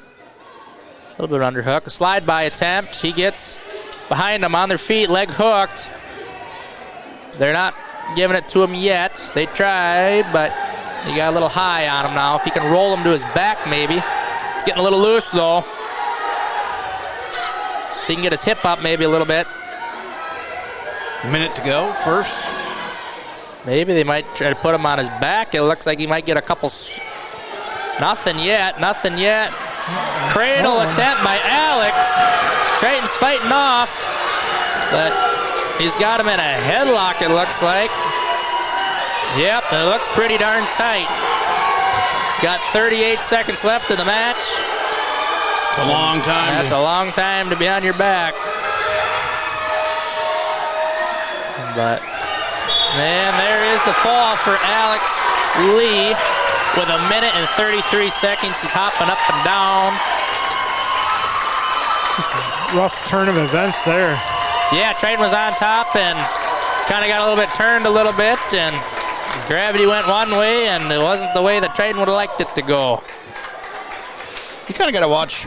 little bit of underhook. A slide by attempt. He gets behind him on their feet, leg hooked. They're not giving it to him yet. They tried, but he got a little high on him now. If he can roll him to his back, maybe. It's getting a little loose, though. If he can get his hip up maybe a little bit. Minute to go, first. Maybe they might try to put him on his back. It looks like he might get a couple. Nothing yet. Cradle attempt by Alex. Triton's fighting off, but he's got him in a headlock, it looks like. Yep, it looks pretty darn tight. Got 38 seconds left in the match. It's a long time. That's a long time to be on your back. But, man, there is the fall for Alex Lee with 1 minute and 33 seconds. He's hopping up and down. Just a rough turn of events there. Yeah, Triton was on top and kind of got a little bit turned a little bit, and gravity went one way, and it wasn't the way that Triton would have liked it to go. You kind of got to watch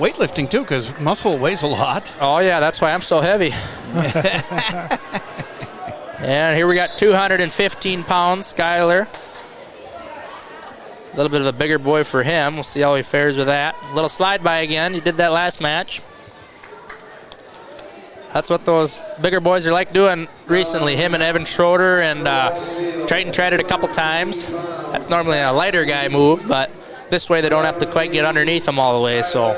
weightlifting, too, because muscle weighs a lot. Oh, yeah, that's why I'm so heavy. And here we got 215 pounds, Skyler. A little bit of a bigger boy for him. We'll see how he fares with that. A little slide by again. He did that last match. That's what those bigger boys are like doing recently. Him and Evan Schroeder, and Triton tried it a couple times. That's normally a lighter guy move, but this way they don't have to quite get underneath him all the way, so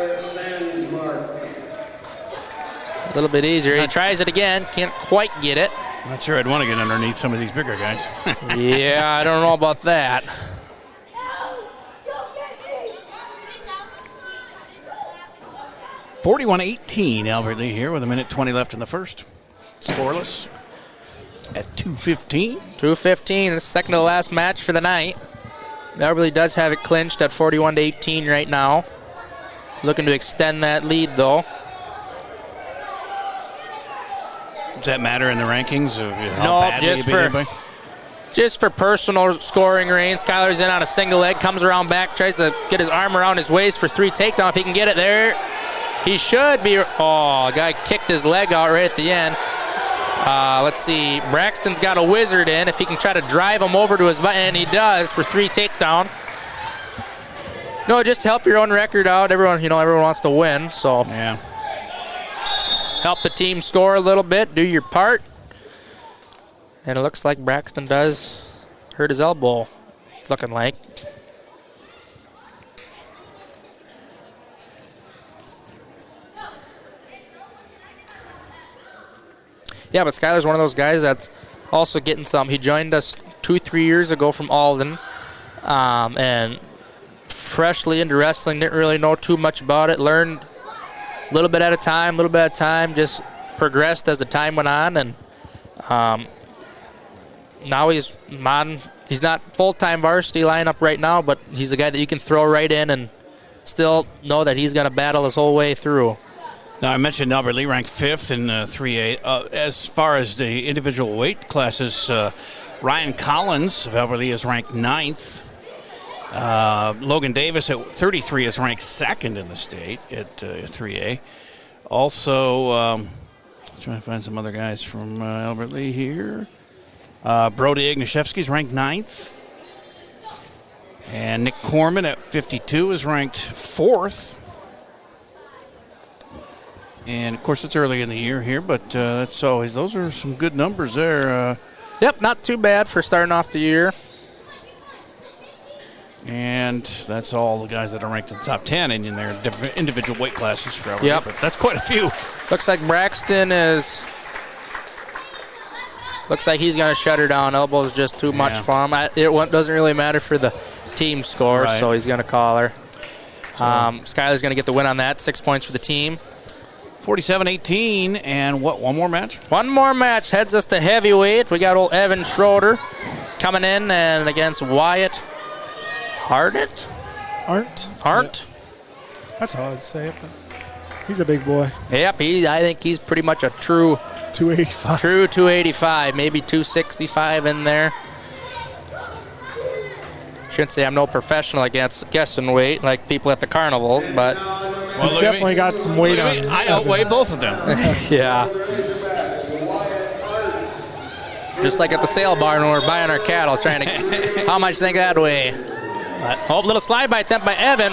a little bit easier. He tries it again, can't quite get it. Not sure I'd want to get underneath some of these bigger guys. Yeah, I don't know about that. (41-18) Albert Lee here with 1:20 left in the first. Scoreless at 2:15. 2:15, the second to the last match for the night. Albert Lee does have it clinched at 41-18 right now. Looking to extend that lead, though. Does that matter in the rankings of how badly you beat anybody? Just for personal scoring range. Skyler's in on a single leg, comes around back, tries to get his arm around his waist for 3 takedown. If he can get it there, he should be. Oh, guy kicked his leg out right at the end. Let's see. Braxton's got a wizard in. If he can try to drive him over to his butt, and he does for 3 takedown. No, just to help your own record out. Everyone wants to win, so yeah. Help the team score a little bit. Do your part. And it looks like Braxton does hurt his elbow. It's looking like. Yeah, but Skyler's one of those guys that's also getting some. He joined us 2-3 years ago from Alden, and freshly into wrestling, didn't really know too much about it. Learned a little bit at a time, just progressed as the time went on, and now he's on. He's not full-time varsity lineup right now, but he's a guy that you can throw right in and still know that he's going to battle his whole way through. Now, I mentioned Albert Lee ranked 5th in 3A. As far as the individual weight classes, Ryan Collins of Albert Lee is ranked 9th. Logan Davis at 33 is ranked 2nd in the state at 3A. Also, let's try to find some other guys from Albert Lee here. Brody Ignashevsky is ranked 9th. And Nick Corman at 52 is ranked 4th. And, of course, it's early in the year here, but those are some good numbers there. Yep, not too bad for starting off the year. And that's all the guys that are ranked in the top 10 in their individual weight classes for Albert. Yep. But that's quite a few. Looks like Braxton is... Looks like he's going to shut her down. Elbow's just too much for him. It doesn't really matter for the team score, right. So he's going to call her. Skyler's going to get the win on that. 6 points for the team. 47-18, and one more match? One more match heads us to heavyweight. We got old Evan Schroeder coming in and against Wyatt Arndt. Yeah. That's how I would say it, but he's a big boy. Yep, I think he's pretty much a true 285. True 285, maybe 265 in there. Shouldn't say I'm no professional against guessing weight like people at the carnivals, but he's definitely got some weight on him. I outweigh both of them. Yeah. Just like at the sale barn when we're buying our cattle, trying to, how much think that weigh? Little slide by attempt by Evan.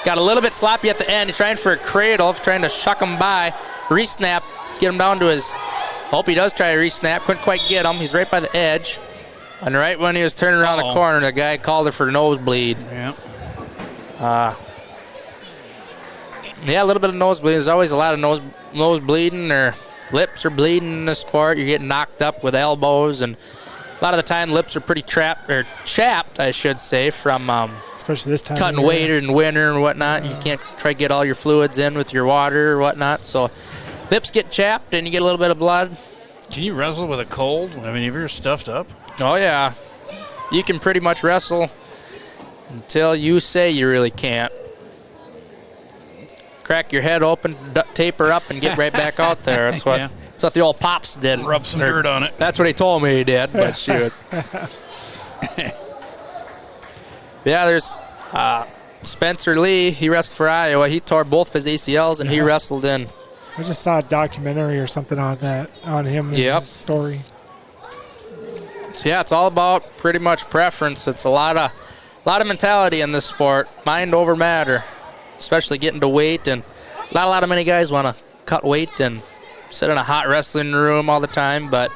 Got a little bit sloppy at the end. He's trying for a cradle, trying to shuck him by. Re-snap, get him down to his, he does try to re-snap. Couldn't quite get him. He's right by the edge. And right when he was turning around the corner, the guy called it for a nosebleed. Yeah. Yeah, a little bit of nosebleed. There's always a lot of nose bleeding, or lips are bleeding in the sport. You're getting knocked up with elbows, and a lot of the time lips are pretty chapped, I should say, from especially this time cutting weight in winter and whatnot. You can't try to get all your fluids in with your water or whatnot, so lips get chapped and you get a little bit of blood. Can you wrestle with a cold? I mean, if you're stuffed up? Oh, yeah. You can pretty much wrestle until you say you really can't. Crack your head open, taper up, and get right back out there. That's what, that's what the old Pops did. Rub some dirt on it. That's what he told me he did, but shoot. Yeah, there's Spencer Lee. He wrestled for Iowa. He tore both of his ACLs, and he wrestled in. I just saw a documentary or something on him in his story. So yeah, it's all about pretty much preference. It's a lot of mentality in this sport, mind over matter, especially getting to weight. And not a lot of many guys want to cut weight and sit in a hot wrestling room all the time, but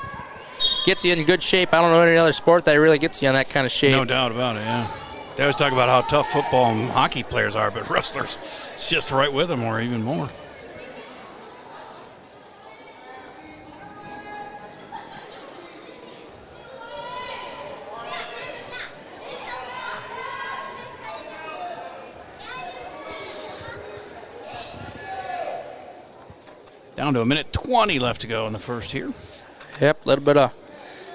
gets you in good shape. I don't know any other sport that really gets you in that kind of shape. No doubt about it. Yeah. They always talk about how tough football and hockey players are, but wrestlers, it's just right with them, or even more. Down to 1:20 left to go in the first here. Yep, a little bit of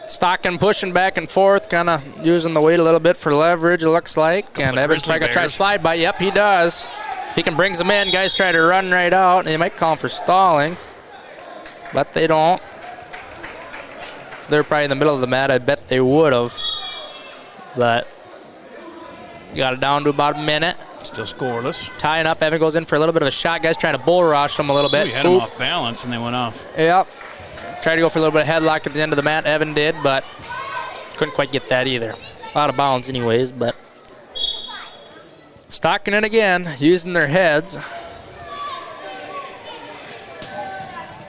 stocking, pushing back and forth, kind of using the weight a little bit for leverage, it looks like. And Evans trying to try to slide by. Yep, he does. He can bring them in. Guys try to run right out. And they might call him for stalling, but they don't. If they're probably in the middle of the mat, I bet they would have. But you got it down to about a minute. Still scoreless. Tying up. Evan goes in for a little bit of a shot. Guys trying to bull rush him a little bit. He had him off balance, and they went off. Yep. Tried to go for a little bit of headlock at the end of the mat. Evan did, but couldn't quite get that either. Out of bounds anyways, but Stocking it again, using their heads.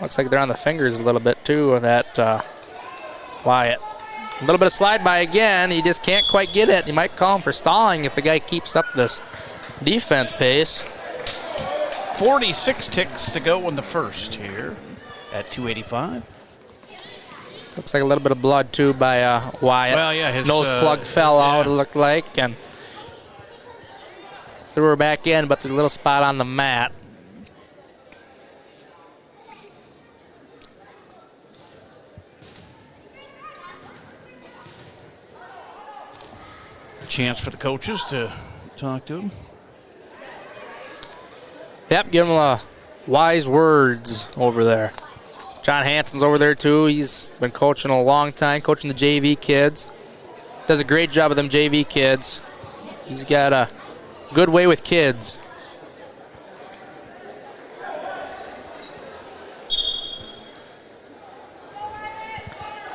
Looks like they're on the fingers a little bit too of that Wyatt. A little bit of slide by again. He just can't quite get it. You might call him for stalling if the guy keeps up this defense pace. 46 ticks to go in the first here at 285. Looks like a little bit of blood too by Wyatt. Well, yeah, his nose plug fell out, it looked like, and threw her back in, but there's a little spot on the mat. Chance for the coaches to talk to him. Yep, give him a wise words over there. John Hansen's over there too. He's been coaching a long time, coaching the JV kids. Does a great job with them JV kids. He's got a good way with kids.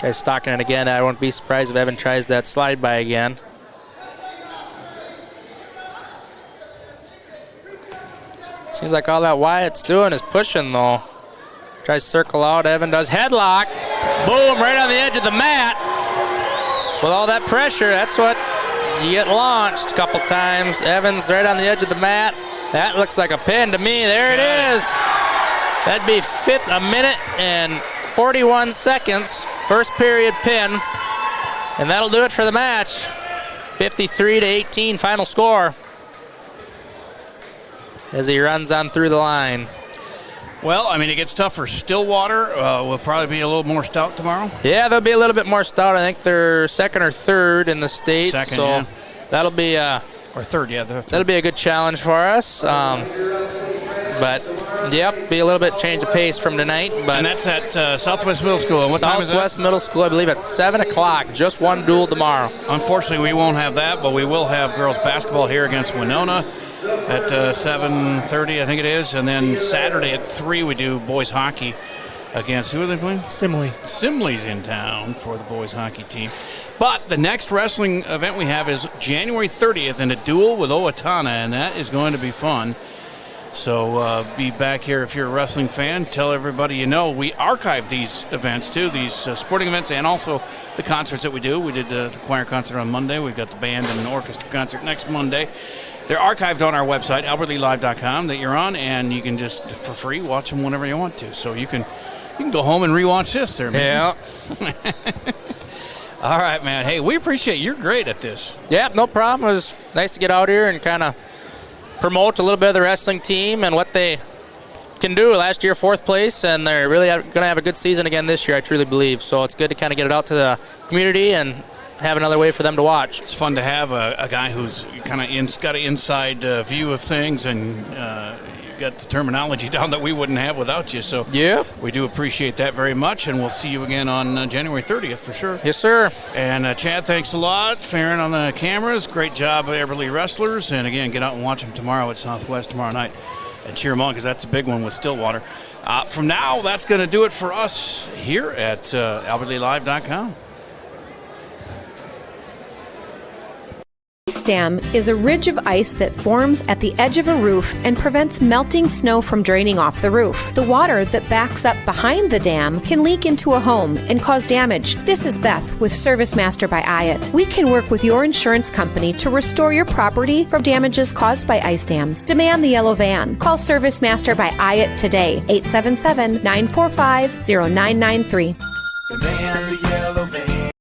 Guy's stocking it again. I won't be surprised if Evan tries that slide by again. Seems like all that Wyatt's doing is pushing, though. Tries to circle out. Evan does headlock. Boom, right on the edge of the mat. With all that pressure, that's what you get launched a couple times. Evans right on the edge of the mat. That looks like a pin to me. There it is. That'd be a minute and 41 seconds. First period pin. And that'll do it for the match. 53-18 final score. As he runs on through the line. Well, I mean, it gets tough for Stillwater. Will probably be a little more stout tomorrow. Yeah, they'll be a little bit more stout. I think they're second or third in the state. Second, so yeah. That'll be or third, yeah. That'll be a good challenge for us. But yep, be a little bit change of pace from tonight. But and that's at Southwest Middle School. And what time is that? Southwest Middle School, I believe at 7 o'clock. Just one duel tomorrow. Unfortunately, we won't have that, but we will have girls basketball here against Winona at 7:30, I think it is. And then Saturday at 3, we do boys hockey against, who are they playing? Simley. Simley's in town for the boys hockey team. But the next wrestling event we have is January 30th in a duel with Owatonna, and that is going to be fun. So be back here if you're a wrestling fan. Tell everybody you know. We archive these events, too, these sporting events, and also the concerts that we do. We did the choir concert on Monday. We've got the band and an orchestra concert next Monday. They're archived on our website, albertlealive.com, that you're on, and you can just, for free, watch them whenever you want to. So you can go home and rewatch this there, man. Yeah. All right, man. Hey, we appreciate it. You're great at this. Yeah, no problem. It was nice to get out here and kind of promote a little bit of the wrestling team and what they can do. Last year, 4th place, and they're really going to have a good season again this year, I truly believe. So it's good to kind of get it out to the community and have another way for them to watch. It's fun to have a guy who's kind of got an inside view of things, and you got the terminology down that we wouldn't have without you. So yeah, we do appreciate that very much, and we'll see you again on January 30th for sure. Yes, sir. And Chad, thanks a lot. Farron on the cameras. Great job, Everly Wrestlers. And again, get out and watch them tomorrow at Southwest tomorrow night and cheer them on, because that's a big one with Stillwater. From now, that's going to do it for us here at albertlealive.com. Ice dam is a ridge of ice that forms at the edge of a roof and prevents melting snow from draining off the roof. The water that backs up behind the dam can leak into a home and cause damage. This is Beth with Service Master by Hyatt. We can work with your insurance company to restore your property from damages caused by ice dams. Demand the yellow van. Call Service Master by Hyatt today, 877-945-0993. Demand the yellow